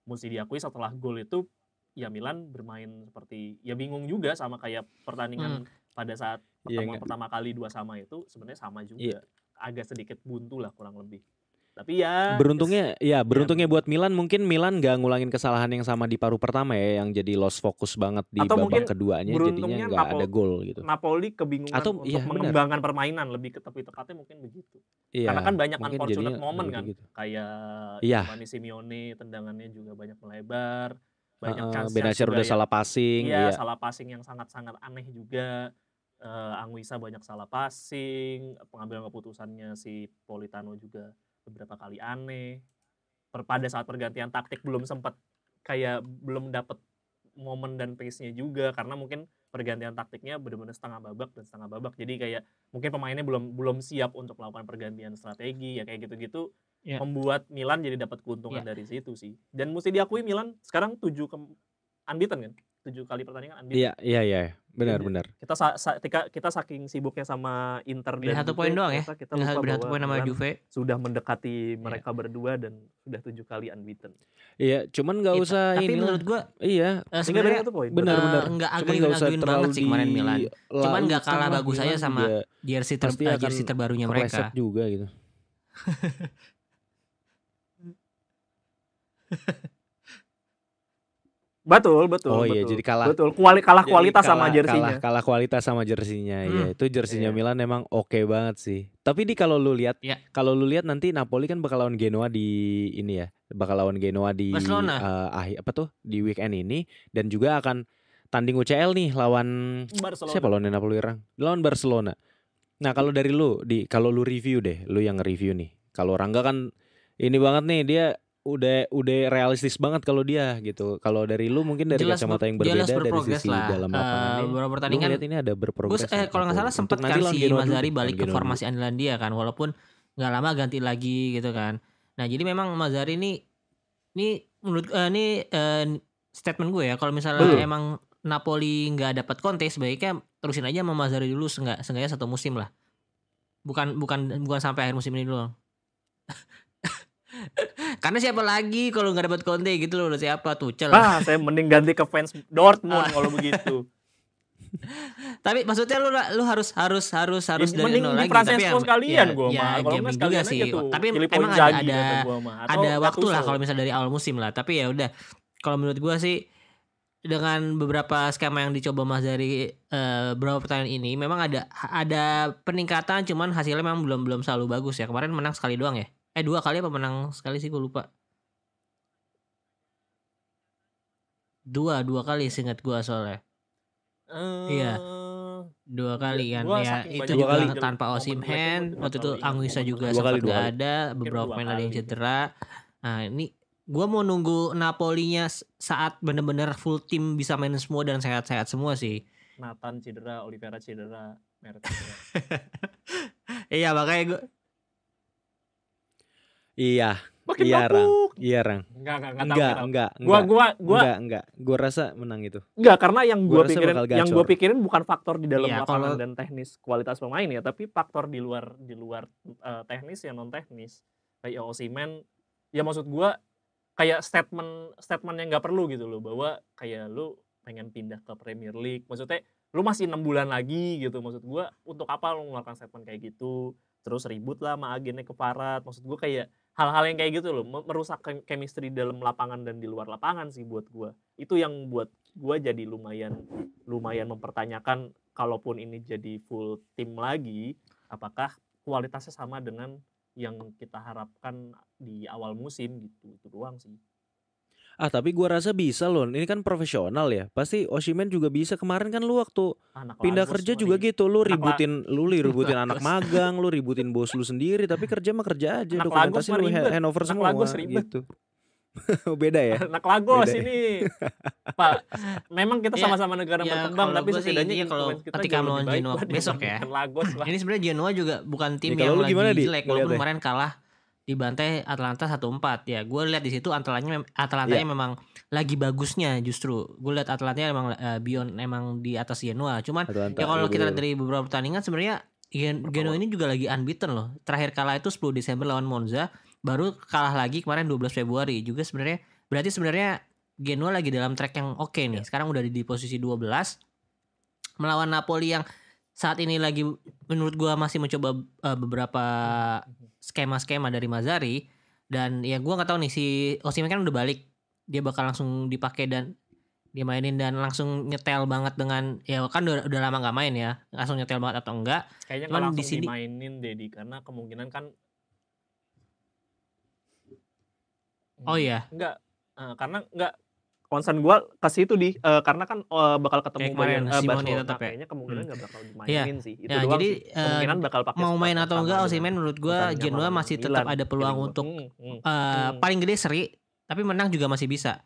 mesti diakui setelah gol itu, ya Milan bermain seperti, ya bingung juga sama kayak pertandingan pada saat pertemuan pertama kali 2-2 itu, sebenarnya sama juga. Agak sedikit buntu lah kurang lebih. Tapi ya beruntungnya buat Milan, mungkin Milan gak ngulangin kesalahan yang sama di paruh pertama ya, yang jadi lost focus banget di atau babak keduanya, jadinya gak ada gol gitu. Napoli kebingungan untuk mengembangkan permainan, lebih tepatnya mungkin begitu. Karena kan banyak unfortunate moment kan, gitu. Kayak Giovanni Simeone tendangannya juga banyak melebar, banyak chance Benacer udah salah passing, salah passing yang sangat-sangat aneh juga. Anguissa banyak salah passing, pengambilan keputusannya si Politano juga beberapa kali aneh. Pada saat pergantian taktik belum dapet momen dan pace-nya juga, karena mungkin pergantian taktiknya benar-benar setengah babak. Jadi kayak mungkin pemainnya belum siap untuk melakukan pergantian strategi, ya kayak gitu-gitu. Membuat Milan jadi dapat keuntungan dari situ sih. Dan mesti diakui Milan sekarang 7 unbeaten kan? 7 kali pertandingan unbeaten. Iya. Benar. Kita saking sibuknya sama Inter dan Juve, 1 poin doang ya. Kita lupa bahwa 1 poin sama Juve sudah mendekati mereka berdua dan sudah 7 kali unbeaten. Iya, cuman nggak usah tapi ini. menurut gua sebenarnya 1 poin. Benar. Nggak agak banget sih kemarin Milan. Cuman nggak kalah bagus aja sama jersey terbarunya mereka juga gitu. Betul. Oh iya, jadi kalah kualitas sama jersinya. Kalah kualitas sama jersinya. Ya, itu jersinya Milan emang oke banget sih. Tapi kalau lu lihat nanti Napoli kan bakal lawan Genoa di ini ya. Bakal lawan Genoa di di weekend ini, dan juga akan tanding UCL nih lawan Barcelona. Siapa lawan Napoli orang? Lawan Barcelona. Nah, kalau dari lu kalau lu review deh, lu yang nge-review nih. Kalau Rangga kan ini banget nih, dia udah realistis banget kalau dia gitu. Kalau dari lu mungkin dari kacamata yang berbeda dari sisi dalam lapangannya. Beberapa pertandingan lu ini ada berprogres. Kalau nggak salah sempat kan si Mazzari balik ke formasi andalan dia kan, walaupun nggak lama ganti lagi gitu kan. Nah, jadi memang Mazzari ini menurut statement gue ya, kalau misalnya emang Napoli nggak dapat Conte, sebaiknya terusin aja sama Mazzari dulu, seenggaknya 1 musim lah. Bukan sampai akhir musim ini dulu. Karena siapa lagi kalau nggak dapat Conte gitu loh, siapa Tuchel. Saya mending ganti ke fans Dortmund kalau begitu. Tapi maksudnya lu harus dari nol lagi. Tapi sekalian gue mah. Kalau nggak juga sih. Tapi emang ada waktu lah kalau misalnya dari awal musim lah. Tapi ya udah, kalau menurut gue sih dengan beberapa skema yang dicoba Mazzari beberapa pertandingan ini memang ada peningkatan, cuman hasilnya memang belum selalu bagus ya. Kemarin menang sekali doang ya. 2 kali apa menang sekali sih, gue lupa. 2 kali seingat gue soalnya. Iya. 2 kali kan ya. Itu juga tanpa Osimhen. Waktu itu Anguissa juga sempat gak ada. Beberapa pemain ada yang cedera. Nah, ini gue mau nunggu Napolinya saat bener-bener full tim bisa main semua dan sehat-sehat semua sih. Nathan cedera, Oliveira cedera, Meret cedera. Iya, makanya gue Rang. Enggak. Gue rasa menang itu. Enggak, karena yang gue pikirin bukan faktor di dalam lapangan dan teknis kualitas pemain ya, tapi faktor di luar teknis ya, non teknis. Kayak Osimhen, ya maksud gue kayak statement yang nggak perlu gitu loh, bahwa kayak lu pengen pindah ke Premier League, maksudnya lu masih 6 bulan lagi gitu. Maksud gue untuk apa lu mengeluarkan statement kayak gitu, terus ribut lah sama agennya ke Farad. Maksud gue kayak hal-hal yang kayak gitu loh merusak chemistry dalam lapangan dan di luar lapangan sih buat gua. Itu yang buat gua jadi lumayan mempertanyakan kalaupun ini jadi full tim lagi, apakah kualitasnya sama dengan yang kita harapkan di awal musim gitu. Itu doang sih. Tapi gua rasa bisa loh. Ini kan profesional ya. Pasti Osimhen juga bisa. Kemarin kan lu waktu Anak pindah Lagos kerja mah juga nih. gitu. Lu Anak ributin anak Lagos. magang, lu ributin bos lu sendiri. Tapi kerja mah kerja aja. Anak Dokumentasi Lagos mah lu ribet. handover Anak semua Lagos ribet. gitu. Beda ya. Anak Lagos Beda ya. ini Pak, memang kita Ya, sama-sama negara ya berkembang, kalau tapi gue sih setidaknya intinya kalau influence kita ketika jauh lebih melawan baik Genoa lah besok ya. dibandingkan Lagos lah. Ini sebenarnya Genoa juga bukan tim Nih, kalau yang lu lagi gimana, Di, jelek walaupun ngeliatnya? kemarin kalah dibantai Atalanta 1-4 ya. Gue lihat di situ Atalantanya Iya. memang lagi bagusnya justru. Gue lihat Atalantanya memang beyond emang di atas Genoa. Cuman Atalanta, ya kalau iya kita betul. lihat dari beberapa pertandingan sebenarnya Genoa ini juga lagi unbeaten loh. Terakhir kalah itu 10 Desember lawan Monza, baru kalah lagi kemarin 12 Februari. Juga sebenarnya berarti sebenarnya Genoa lagi dalam track yang oke nih. Sekarang udah di posisi 12 melawan Napoli yang saat ini lagi menurut gua masih mencoba beberapa skema-skema dari Mazzarri. Dan ya gua nggak tahu nih si Osimhen kan udah balik, dia bakal langsung dipakai dan dia mainin dan langsung nyetel banget dengan ya kan udah lama nggak main ya, langsung nyetel banget atau enggak. Kayaknya Cuman kalau di langsung sini dimainin Dedi, karena kemungkinan kan oh iya enggak, karena enggak concern gua ke situ di karena kan bakal ketemu kayak kemarin Simone Barcelona, tetap ya. kayaknya kemungkinan nggak bakal Iya. dimainin sih. Itu Ya, doang jadi sih. Kemungkinan bakal pakai mau squad main yang atau sama enggak dengan Osimhen menurut gua pertandingan Genoa lawan masih tetap Milan, ada peluang feeling untuk gua. paling gede seri, tapi menang juga masih bisa.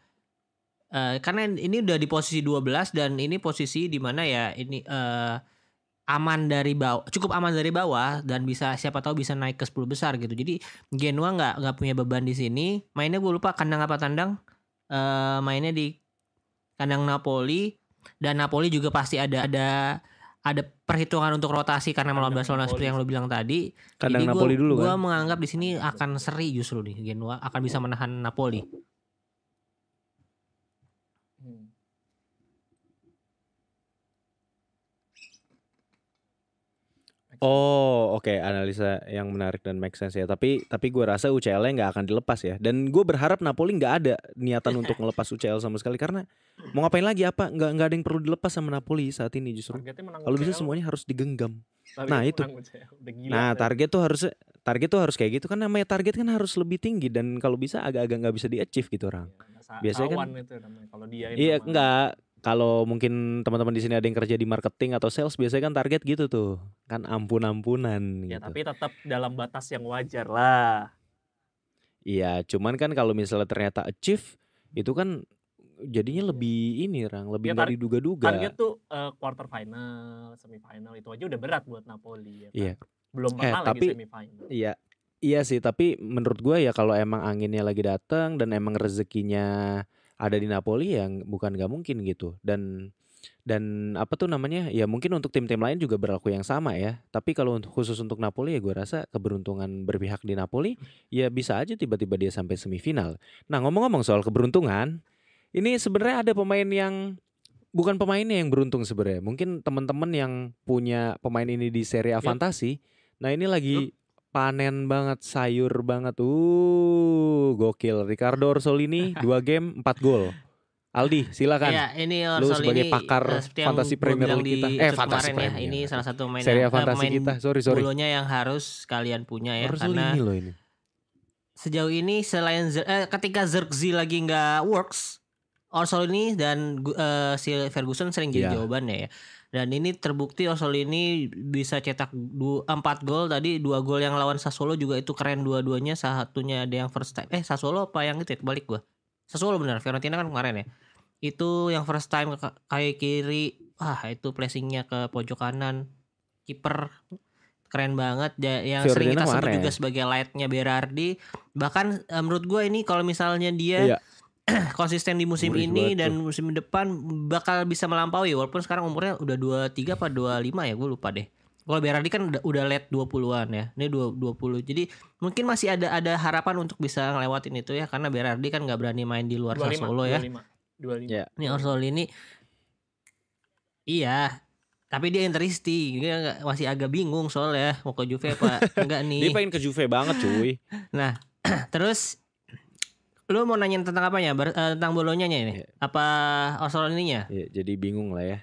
Karena ini udah di posisi 12 dan ini posisi di mana ya ini aman dari bawah, cukup aman dari bawah dan bisa siapa tahu bisa naik ke 10 besar gitu. Jadi Genoa nggak punya beban di sini. Mainnya gue lupa kandang apa tandang. Mainnya di kandang Napoli dan Napoli juga pasti ada perhitungan untuk rotasi karena melawan Kandang Barcelona seperti Napoli yang lo sih. bilang tadi. Kandang Jadi Napoli dulu gue kan. menganggap di sini akan seri justru nih Genoa akan bisa menahan Napoli. Oh, oke, analisa yang menarik dan make sense ya. Tapi gue rasa UCL-nya nggak akan dilepas ya. Dan gue berharap Napoli nggak ada niatan untuk ngelepas UCL sama sekali karena mau ngapain lagi apa? Nggak ada yang perlu dilepas sama Napoli saat ini justru. Targetnya menang Kalau bisa UCL. semuanya harus digenggam. Targetnya Nah, itu. menang UCL. Udah gila. Nah, tadi. target tuh harus kayak gitu kan, namanya target kan harus lebih tinggi dan kalau bisa agak-agak nggak bisa di-achieve gitu orang. Biasanya kan Sawan itu namanya kalau dia iya enggak. Kalau mungkin teman-teman di sini ada yang kerja di marketing atau sales, biasanya kan target gitu tuh. Kan ampun-ampunan ya, gitu. tapi tetap dalam batas yang wajar lah. Iya, cuman kan kalau misalnya ternyata achieve itu kan jadinya lebih ini lebih Ya, nggak diduga-duga. Target tuh quarter final, semifinal itu aja udah berat buat Napoli ya kan? Iya. Belum pernah lagi tapi semifinal. Iya sih, tapi menurut gue ya kalau emang anginnya lagi datang dan emang rezekinya ada di Napoli yang bukan nggak mungkin gitu. Dan apa tuh namanya? Ya mungkin untuk tim-tim lain juga berlaku yang sama ya. Tapi kalau khusus untuk Napoli ya gue rasa keberuntungan berpihak di Napoli ya bisa aja tiba-tiba dia sampai semifinal. Nah, ngomong-ngomong soal keberuntungan, ini sebenarnya ada pemain yang bukan pemainnya yang beruntung sebenarnya. Mungkin teman-teman yang punya pemain ini di Serie A Fantasi. Nah, ini lagi panen banget, sayur banget. Gokil. Ricardo Orsolini 2 game 4 gol. Aldi, silakan. Ya, ini Lu Orsolini sebagai pakar seperti yang Fantasi gua Premier bilang League kita. di episode Fantasi kemarin ya. Premier. Ini salah satu Serie A Fantasi pemain kita. Sorry. bolonya yang harus kalian punya ya. Orsolini Karena loh ini. sejauh ini selain ketika Zirkzee lagi nggak works, Orsolini dan si Ferguson sering jadi jawabannya ya. Dan ini terbukti Orsolini bisa cetak 4 gol tadi, 2 gol yang lawan Sassuolo juga itu keren dua-duanya. Satunya ada yang first time Sassuolo apa yang itu ya, kebalik gua. Sassuolo benar, Fiorentina kan kemarin ya. Itu yang first time ke kaki kiri, itu placingnya ke pojok kanan, kiper keren banget yang sering kita sebut juga sebagai lightnya Berardi. Bahkan menurut gue ini kalau misalnya dia konsisten di musim ini dan musim depan bakal bisa melampaui walaupun sekarang umurnya udah 23 apa 25 ya, gue lupa deh. Kalau Berardi kan udah late 20-an ya. Ini 20. Jadi mungkin masih ada harapan untuk bisa ngelewatin itu ya, karena Berardi kan nggak berani main di luar Sassuolo ya. 25. Ini Orsolini iya, tapi dia Interisti, dia masih agak bingung soalnya mau ke Juve apa enggak nih. Dia pengen ke Juve banget cuy. Nah, Terus lu mau nanyain tentang apanya? Tentang Bolognanya ini? Iya. Apa Orsolininya? Ya, jadi bingung lah ya.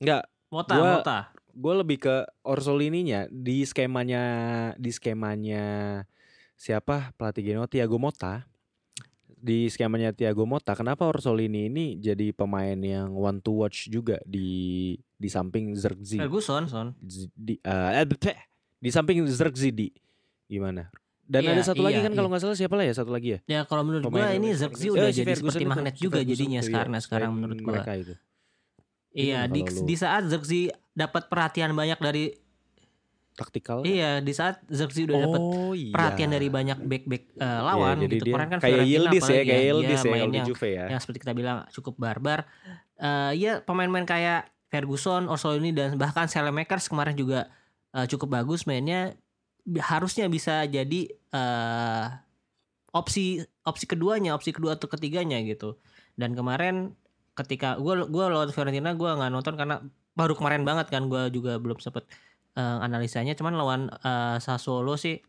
Enggak, Mota. gue lebih ke Orsolininya di skemanya siapa pelatih Genoa, Thiago Motta. Di skemanya Thiago Motta, kenapa Orsolini ini jadi pemain yang one to watch juga di samping Zirkzee. Ferguson. Di samping Zirkzee gimana? Dan Iya, ada satu lagi iya, kan kalau nggak salah, siapa lah ya satu lagi ya? Ya kalau menurut Pemain gua ini Ferguson. Zirkzee Oh, udah si jadi Ferguson seperti itu, magnet si juga Ferguson jadinya itu, sekarang iya, sekarang selain menurut gua. mereka itu. Iya, Gimana kalau lu di saat Zirkzee dapat perhatian banyak dari taktikal? iya, di saat Zirkzee udah dapat iya. perhatian dari banyak back lawan Iya, jadi gitu. dia Kemarin kan kayak Fiorentina Yildiz ya, apalagi kayak dia Yildiz ya main kalau di yang Juve ya. seperti kita bilang cukup barbar. Ya pemain-pemain kayak Ferguson, Orsolini dan bahkan Saelemaekers kemarin juga cukup bagus mainnya. Harusnya bisa jadi opsi kedua atau ketiganya gitu. Dan kemarin ketika gue lawan Fiorentina gue nggak nonton karena baru kemarin banget kan, gue juga belum sempet analisanya. Cuman lawan Sassuolo sih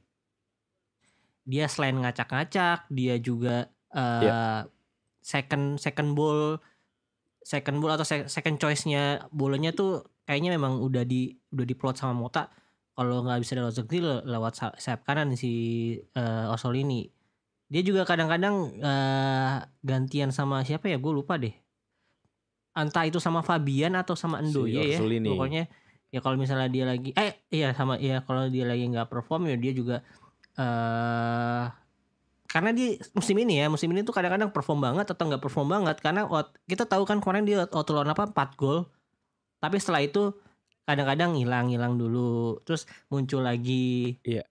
dia selain ngacak-ngacak dia juga second ball atau second choice-nya bolanya tuh kayaknya memang udah diplot sama Mota. Kalau nggak bisa lewat Zirkzee lewat sayap kanan si Orsolini. Dia juga kadang-kadang gantian sama siapa ya, gue lupa deh. Entah itu sama Fabian atau sama Ndoye ya. Orsolini. Pokoknya ya kalau misalnya dia lagi kalau dia lagi nggak perform ya dia juga karena di musim ini tuh kadang-kadang perform banget atau nggak perform banget, karena kita tahu kan kemarin dia waktu lawan 4 gol. Tapi setelah itu kadang-kadang hilang dulu, terus muncul lagi. Iya.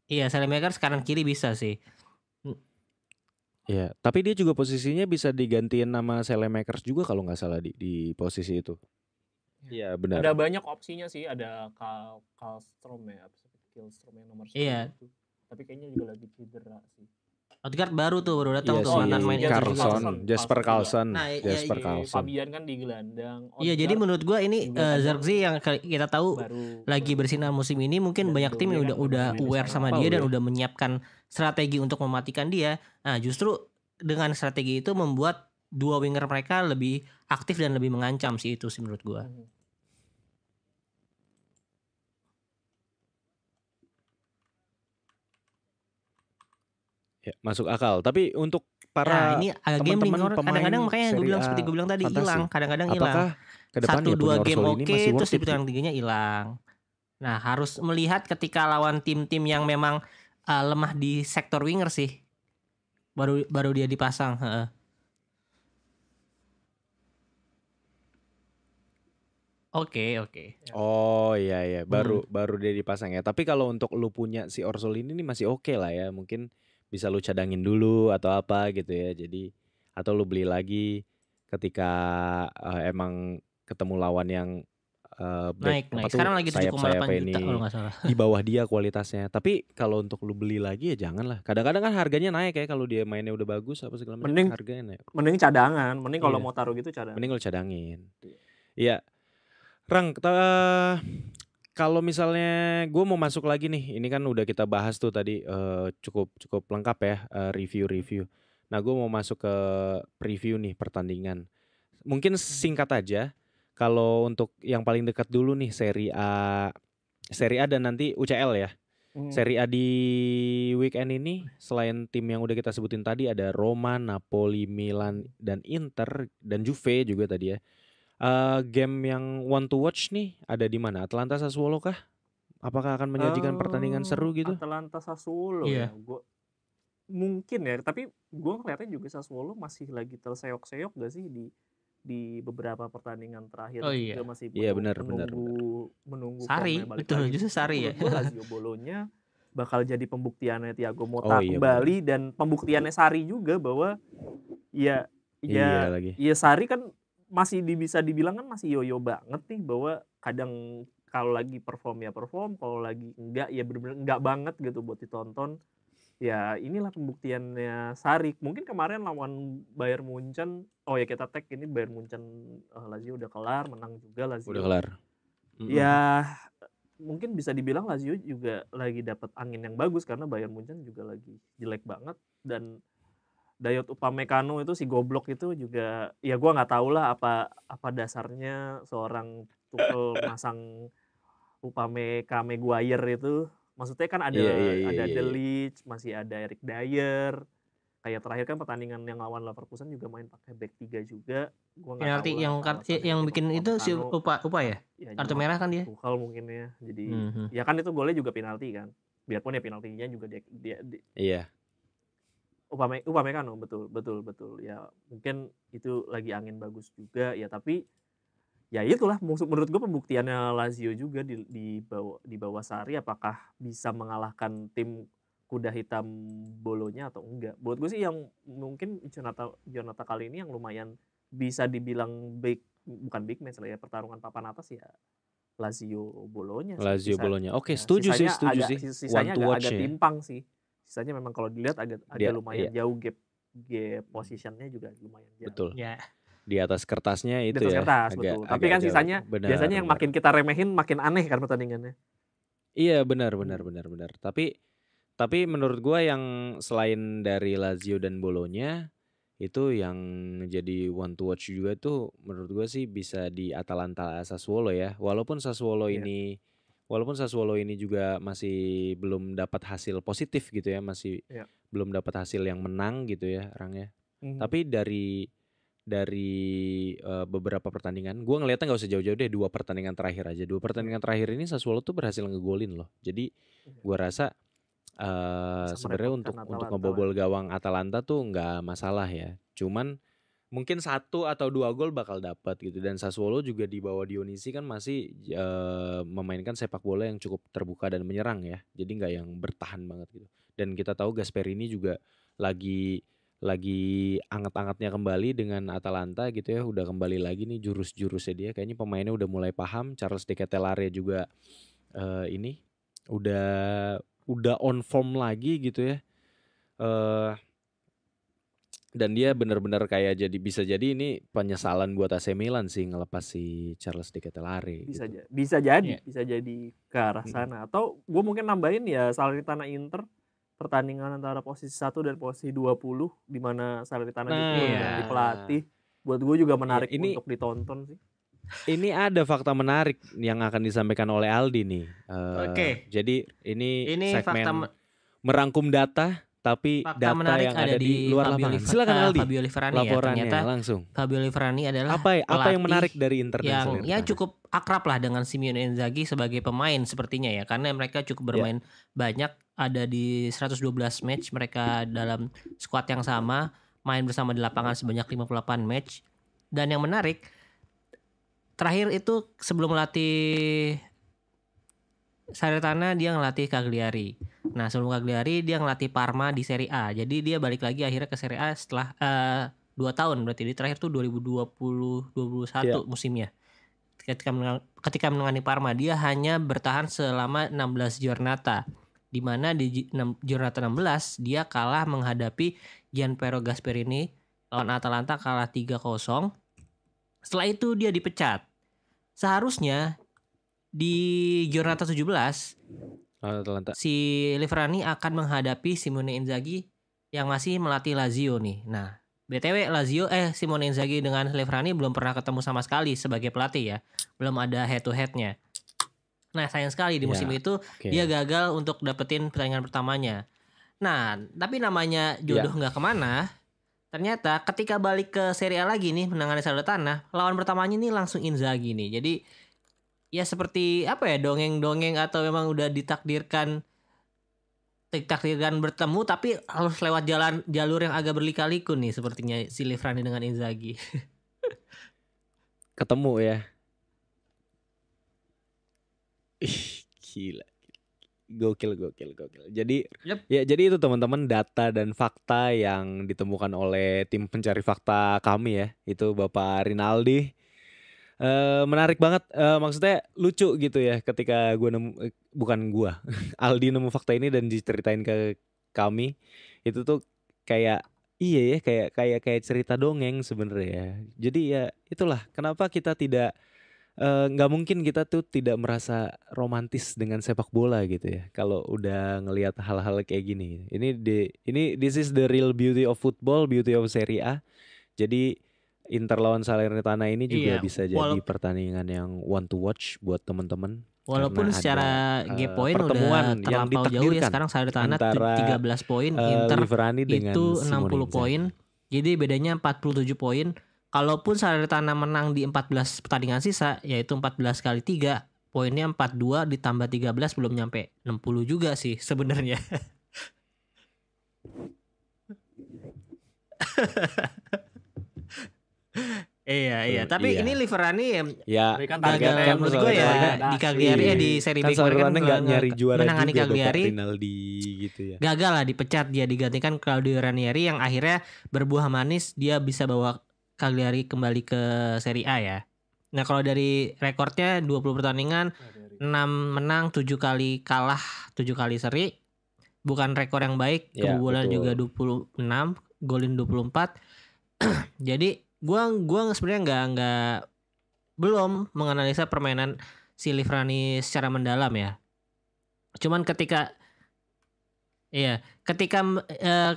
Iya, Saelemaekers kanan kiri bisa sih. Iya, tapi dia juga posisinya bisa digantiin nama Saelemaekers juga kalau nggak salah di posisi itu. Iya, benar. Ada banyak opsinya sih, ada Karlstrom ya, Killstrom yang nomor 10 Iya. itu. Tapi kayaknya juga lagi cedera sih. Odegaard baru datang Iya, tuh mantan si main Inter juga. Jasper Carlson. Nah, Jasper iya, Carlson. Fabian kan di gelandang. Iya, jadi menurut gua ini Zirkzee yang kita tahu lagi bersinar musim ini, mungkin banyak tim yang udah aware sama dia dan udah menyiapkan strategi untuk mematikan dia. Nah, justru dengan strategi itu membuat dua winger mereka lebih aktif dan lebih mengancam sih, itu sih menurut gua. Ya, masuk akal. Tapi untuk para ini agak gambling teman-teman kadang-kadang, pemain makanya gue Serie bilang A seperti gue bilang tadi fantasi, hilang, kadang-kadang hilang. apakah ke depan ya 1-2 game Orsolini oke, masih terus worth di it? putaran ketiganya hilang. Nah, harus melihat ketika lawan tim-tim yang memang lemah di sektor winger sih. Baru dia dipasang, Oke. Oh iya, baru dia dipasang ya. Tapi kalau untuk lu punya si Orsolini ini masih oke lah ya. Mungkin bisa lu cadangin dulu atau apa gitu ya. Jadi atau lu beli lagi ketika emang ketemu lawan yang naik. Sekarang lagi 7,8 ini juta kalau nggak salah. di bawah dia kualitasnya. Tapi kalau untuk lu beli lagi ya janganlah. Kadang-kadang kan harganya naik ya kalau dia mainnya udah bagus apa segala macam, harganya naik. Mending cadangan, mending kalau Iya. mau taruh gitu cadangan. Mending lu cadangin. Iya. Rang, kalau misalnya gue mau masuk lagi nih, ini kan udah kita bahas tuh tadi cukup lengkap ya review. Nah, gue mau masuk ke preview nih pertandingan. Mungkin singkat aja. Kalau untuk yang paling dekat dulu nih Serie A dan nanti UCL ya. Serie A di weekend ini selain tim yang udah kita sebutin tadi ada Roma, Napoli, Milan dan Inter dan Juve juga tadi ya. Game yang one to watch nih ada di mana? Atalanta Sassuolo kah? Apakah akan menyajikan pertandingan seru gitu? Atalanta Sassuolo ya. Gua mungkin ya, tapi gue ngeliatnya juga Sassuolo masih lagi terseok-seok gak sih di beberapa pertandingan terakhir. Juga masih menunggu Sarri, betul lagi. Justru Sarri ya. Lazio Bologna bakal jadi pembuktiannya Thiago Motta kembali dan pembuktiannya Sarri juga bahwa ya Sarri kan masih bisa dibilang kan masih yoyo banget nih, bahwa kadang kalau lagi perform ya perform, kalau lagi enggak ya benar-benar enggak banget gitu buat ditonton. Ya inilah pembuktiannya Sarri. Mungkin kemarin lawan Bayern Munchen, kita tag ini Bayern Munchen Lazio udah kelar, menang juga Lazio. Udah kelar. Ya mungkin bisa dibilang Lazio juga lagi dapat angin yang bagus karena Bayern Munchen juga lagi jelek banget, dan Dayot Upamecano itu si goblok itu juga ya gua nggak tahu lah apa dasarnya seorang Tuchel masang Upamecano Maguire itu. Maksudnya kan ada Iya. De Ligt, masih ada Eric Dyer. Kayak terakhir kan pertandingan yang lawan Leverkusen juga main pakai back 3 juga. Gua nggak Penalti tahu lah yang apa alasannya yang ini bikin itu si Upamecano. Upa ya. Ya Kartu juga merah kan dia. Tuchel mungkin ya. Jadi Mhm. ya kan itu golnya juga penalti kan. Biarpun ya penaltinya juga Iya. Upamecano betul ya, mungkin itu lagi angin bagus juga ya, tapi ya itulah menurut gue pembuktiannya Lazio juga di bawah Sarri, apakah bisa mengalahkan tim kuda hitam Bolonya atau enggak. Menurut gue sih yang mungkin Giornata kali ini yang lumayan bisa dibilang bukan big match lah ya, pertarungan papan atas ya Lazio Bolonya sih. Bologna. Oke, Ya, setuju sih. sisanya One to watch agak ya. timpang sih. Sisanya memang kalau dilihat agak lumayan Iya. jauh gap positionnya juga lumayan jauh. Betul. Ya. Di atas kertasnya itu Di atas ya. kertas, betul. Tapi kan jauh. sisanya Benar, biasanya yang makin kita remehin makin aneh kan pertandingannya. Iya, benar. Tapi menurut gua yang selain dari Lazio dan Bologna itu yang jadi one to watch juga tuh menurut gua sih bisa di Atalanta Sassuolo ya. Walaupun Sassuolo ini juga masih belum dapat hasil positif gitu ya, masih belum dapat hasil yang menang gitu ya, Rang ya. Tapi dari beberapa pertandingan, gue ngeliatnya nggak usah jauh-jauh deh, 2 pertandingan terakhir aja. 2 pertandingan terakhir ini Sassuolo tuh berhasil ngegolin loh. Jadi gue rasa sebenarnya untuk ngebobol gawang Atalanta tuh nggak masalah ya. Cuman mungkin 1 atau 2 gol bakal dapat gitu. Dan Sassuolo juga di bawah Dionisi kan masih memainkan sepak bola yang cukup terbuka dan menyerang ya. Jadi nggak yang bertahan banget gitu. Dan kita tahu Gasperini juga lagi anget-angetnya kembali dengan Atalanta gitu ya. Udah kembali lagi nih jurus-jurusnya dia. Kayaknya pemainnya udah mulai paham. Charles De Ketelaere juga ini udah on form lagi gitu ya. Dan dia benar-benar kayak bisa jadi ini penyesalan buat AC Milan sih ngelepas si Charles De Ketelaere. Bisa jadi ke arah sana. Atau gue mungkin nambahin ya Salernitana Inter, pertandingan antara posisi 1 dan posisi 20 di mana Salernitana juga ganti pelatih. Buat gue juga menarik untuk ditonton sih. Ini ada fakta menarik yang akan disampaikan oleh Aldi nih. Jadi ini segmen merangkum data, tapi data yang ada di luar lapangan. Silakan Aldi. Fabio Liverani laporannya ya, langsung. Fabio Liverani adalah apa yang menarik dari Inter yang ya cukup akrab lah dengan Simone Inzaghi sebagai pemain sepertinya ya, karena mereka cukup bermain banyak, ada di 112 match mereka dalam skuad yang sama, main bersama di lapangan sebanyak 58 match. Dan yang menarik, terakhir itu sebelum melatih Salernitana dia ngelatih Cagliari. Nah sebelum Cagliari dia ngelatih Parma di Serie A. Jadi dia balik lagi akhirnya ke Serie A setelah 2 tahun, berarti di terakhir tuh 2020-2021 musimnya. Ketika menangani Parma, dia hanya bertahan selama 16 giornata. Di mana di giornata 16 dia kalah menghadapi Gianpiero Gasperini lawan Atalanta, kalah 3-0. Setelah itu dia dipecat. Seharusnya di giornata 17 Atalanta, si Liverani akan menghadapi Simone Inzaghi yang masih melatih Lazio nih. Nah, BTW Simone Inzaghi dengan Liverani belum pernah ketemu sama sekali sebagai pelatih ya. Belum ada head to headnya. Nah, sayang sekali di musim itu dia gagal untuk dapetin pertandingan pertamanya. Nah, tapi namanya jodoh nggak kemana. Ternyata ketika balik ke Serie A lagi nih menangani Salernitana, lawan pertamanya nih langsung Inzaghi nih. Jadi ya seperti apa ya, dongeng-dongeng atau memang udah ditakdirkan bertemu, tapi harus lewat jalur yang agak berlika-liku nih sepertinya si Liverani dengan Inzaghi. Ketemu ya. Gila. Gokil. Jadi jadi itu teman-teman data dan fakta yang ditemukan oleh tim pencari fakta kami ya. Itu Bapak Rinaldi. Menarik banget, maksudnya lucu gitu ya ketika Aldi nemu fakta ini dan diceritain ke kami. Itu tuh kayak iya ya, kayak cerita dongeng sebenarnya ya. Jadi ya itulah kenapa kita tidak nggak mungkin kita tuh tidak merasa romantis dengan sepak bola gitu ya. Kalau udah ngelihat hal-hal kayak gini. Ini this is the real beauty of football, beauty of Serie A. Jadi Inter lawan Salernitana ini juga Iya, bisa jadi pertandingan yang one to watch buat teman-teman. walaupun Karena secara ada G poin pertemuan udah yang terlampau jauh ya. ditakdirkan Sekarang Salernitana antara 13 poin, Inter Liverani dengan itu Simone 60 poin. Inzaghi. Jadi bedanya 47 poin. Kalaupun Salernitana menang di 14 pertandingan sisa, yaitu 14 kali 3, poinnya 42 ditambah 13 belum nyampe 60 juga sih sebenarnya. Iya. Tapi Iya. ini Liverani Ya Berikan gagal targetnya kan menurut gue soalnya ya kan di Cagliari iya. di seri Kan B kemarin kan Salernitana nggak nyari juara menangani juga Bapak Cagliari. Rinaldi gitu ya. Gagal lah, dipecat, dia digantikan Claudio Ranieri yang akhirnya berbuah manis, dia bisa bawa Cagliari kembali ke Serie A ya. Nah kalau dari rekornya 20 pertandingan 6 menang 7 kali kalah 7 kali seri, bukan rekor yang baik. Ya, Kebobolan betul. juga 26, golin 24. Jadi gua sebenarnya nggak belum menganalisa permainan si Liverani secara mendalam ya. Cuman ketika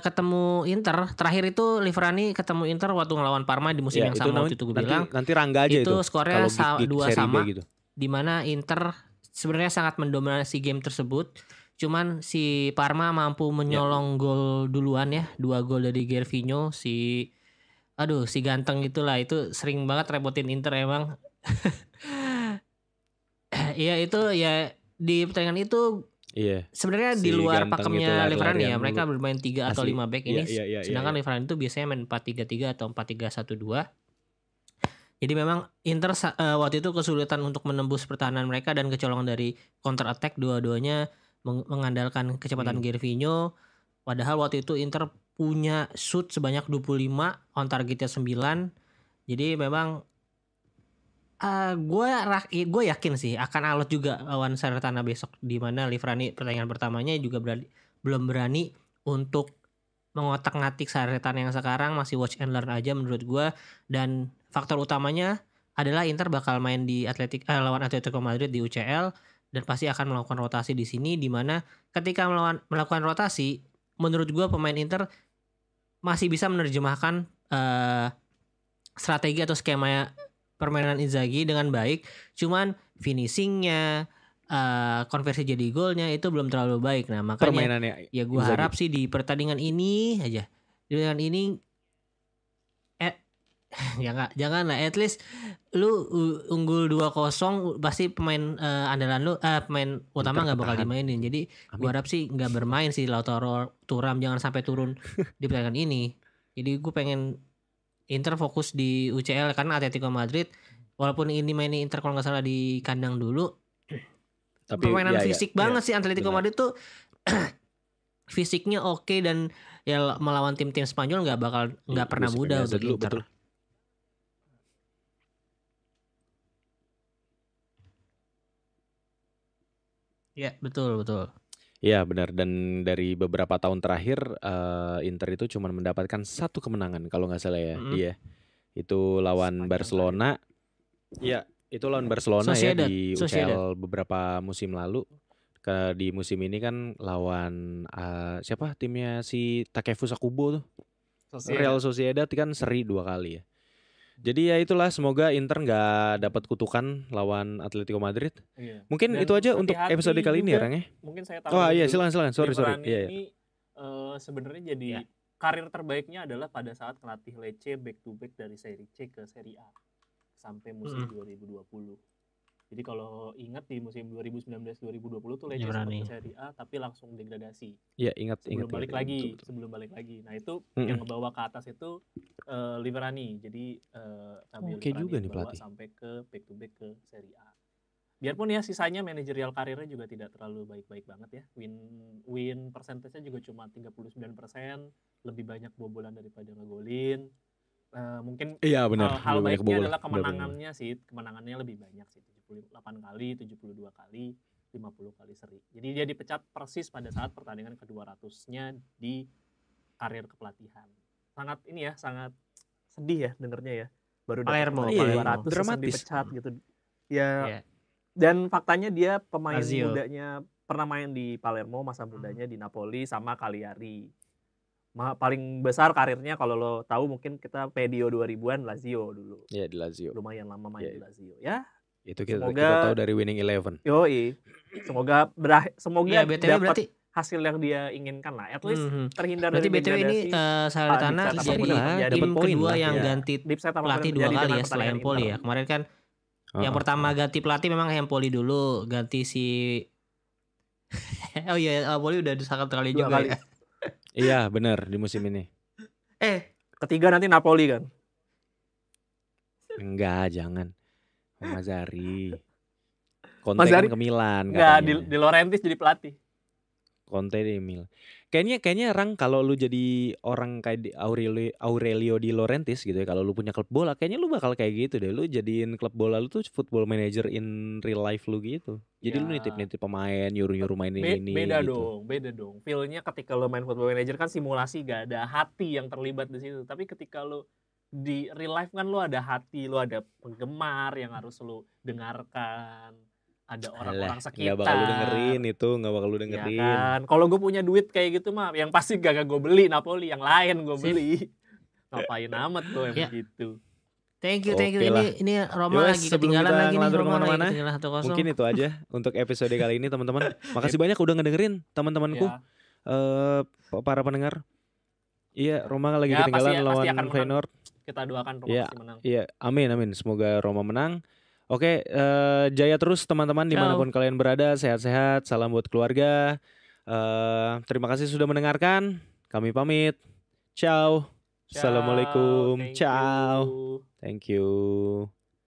ketemu Inter terakhir itu Liverani ketemu Inter waktu ngelawan Parma di musim Ya, yang itu sama waktu itu gue bilang nanti Rangga aja itu skornya kalau gig 2 seri B sama, gitu. di mana Inter sebenarnya sangat mendominasi game tersebut. Cuman si Parma mampu menyolong gol duluan ya, 2 gol dari Gervinho, si ganteng itulah, itu sering banget repotin Inter emang. Iya itu ya di pertandingan itu Iya. sebenarnya Si di luar ganteng itu pakemnya Liverani ya, lari-larian mereka mulu. bermain 3 atau Asli. 5 back Iya, ini. iya, Sedangkan iya. Liverani itu biasanya main 4-3-3 atau 4-3-1-2. Jadi memang Inter waktu itu kesulitan untuk menembus pertahanan mereka dan kecolongan dari counter attack, dua-duanya mengandalkan kecepatan Gervinho. Padahal waktu itu Inter punya shoot sebanyak 25, on targetnya 9. Jadi memang gue yakin sih akan alot juga lawan Salernitana besok, di mana Liverani pertandingan pertamanya juga belum berani untuk mengotak-ngatik Salernitana yang sekarang, masih watch and learn aja menurut gue. Dan faktor utamanya adalah Inter bakal main di lawan Atletico Madrid di UCL dan pasti akan melakukan rotasi di sini, di mana ketika melakukan rotasi menurut gue pemain Inter masih bisa menerjemahkan strategi atau skema permainan Inzaghi dengan baik. Cuman finishingnya, konversi jadi golnya itu belum terlalu baik. Nah makanya Permainannya ya gue harap sih di pertandingan ini aja, di pertandingan ini jangan lah, at least lu unggul 2-0 pasti pemain andalan lu, pemain utama nggak bakal dimainin. Jadi gue harap sih nggak bermain sih Lautaro Thuram, jangan sampai turun di pertandingan ini. Jadi gue pengen Inter fokus di UCL, karena Atletico Madrid walaupun ini mainin Inter kalau nggak salah di kandang dulu, tapi permainan fisik banget sih Atletico Madrid tuh. Fisiknya oke, dan ya melawan tim-tim Spanyol nggak pernah mudah untuk Inter. Betul. Ya betul. Iya benar, dan dari beberapa tahun terakhir Inter itu cuma mendapatkan 1 kemenangan kalau nggak salah ya. Iya. Itu lawan Barcelona. Iya, itu lawan Barcelona Sociedad. Ya di UCL beberapa musim lalu. Di musim ini kan lawan siapa timnya si Takefusa Kubo tuh. Real Sociedad kan seri 2 kali ya. Jadi ya itulah, semoga Inter nggak dapat kutukan lawan Atletico Madrid. Iya. Mungkin dan itu aja untuk episode kali ini ya, Rang ya. Mungkin saya tahu. Oh iya, silakan. Sorry. Iya. Ini sebenarnya jadi karir terbaiknya adalah pada saat melatih Lecce back to back dari Serie C ke Serie A sampai musim 2020. Jadi kalau ingat di musim 2019-2020 tuh Lecce sempat ke Serie A tapi langsung degradasi. Iya, ingat. Sebelum balik lagi. Nah itu yang ngebawa ke atas itu Liverani. Jadi Fabio Liverani bawa sampai ke back to back ke Serie A. Biarpun ya sisanya manajerial karirnya juga tidak terlalu baik-baik banget ya. Win persentasenya juga cuma 39%, lebih banyak bobolan daripada ngegolin. Mungkin iya, benar. Hal baiknya adalah kemenangannya sih. Kemenangannya lebih banyak sih, 78 kali, 72 kali, 50 kali seri. Jadi dia dipecat persis pada saat pertandingan ke-200-nya di karir kepelatihan. Sangat sedih ya dengernya ya. Baru dapat 200 dramatis dipecat gitu. Ya. Iya. Dan faktanya dia pemain Lazio. mudanya pernah main di Palermo, masa mudanya di Napoli sama Cagliari. Paling besar karirnya kalau lo tahu mungkin kita medio 2000-an Lazio dulu. Iya di Lazio. Lumayan lama main Iya. di Lazio. Ya, Itu kita semoga tahu dari Winning Eleven. yoi. Semoga Iya, BTW dapat berarti hasil yang dia inginkan lah. At least terhindar berarti dari BTW ini degradasi. Salernitana Dipset sama jadi Empoli lah, dapat tim poin kedua lah. yang Iya. ganti Dipset sama pelatih Empoli dua terjadi kali dengan ya setelah pertandingan Empoli ya. Inter. Kemarin kan yang pertama ganti pelatih memang Empoli dulu, ganti si oh iya Empoli udah sangat kali 2 juga kali. ya. Iya benar di musim ini. Ketiga nanti Napoli kan. Enggak, jangan. Mazzarri. Conte Mazzarri kan ke Milan Enggak, katanya. di Laurentiis jadi pelatih. Conte di Milan. Kayaknya Rang kalau lu jadi orang kayak di Aurelio Di Laurentiis gitu ya, kalau lu punya klub bola, kayaknya lu bakal kayak gitu deh. Lu jadiin klub bola lu tuh football manager in real life lu gitu. Jadi lu Ya. nitip-nitip pemain, nyuruh-nyuruh mainin ini Beda gitu. dong. Feel-nya ketika lo main football manager kan simulasi, gak ada hati yang terlibat di situ. Tapi ketika lo di real life kan lo ada hati, lo ada penggemar yang harus lo dengarkan, ada orang-orang sekitar. Gak bakal lu dengerin itu, gak bakal lu Ya dengerin. kan, kalau gue punya duit kayak gitu mah, yang pasti gak gue beli Napoli, yang lain gue beli. Ngapain amat lo yang Ya. begitu. Thank you. Oke lah. Ini Roma Yowes, lagi sebelum ketinggalan kita lagi nih. ngelantur Roma lagi kemana-mana, ketinggalan 1-0. mungkin itu aja untuk episode kali ini teman-teman. Makasih banyak udah ngedengerin teman-temanku, Ya. para pendengar. Iya, Roma lagi Ya, ketinggalan pasti lawan akan menang. Feyenoord. Kita doakan Roma Iya, pasti menang. iya, amin. Semoga Roma menang. Oke, jaya terus teman-teman dimanapun kalian berada, sehat-sehat, salam buat keluarga. Terima kasih sudah mendengarkan. Kami pamit. Ciao. Assalamualaikum. Thank Ciao. you. Thank you.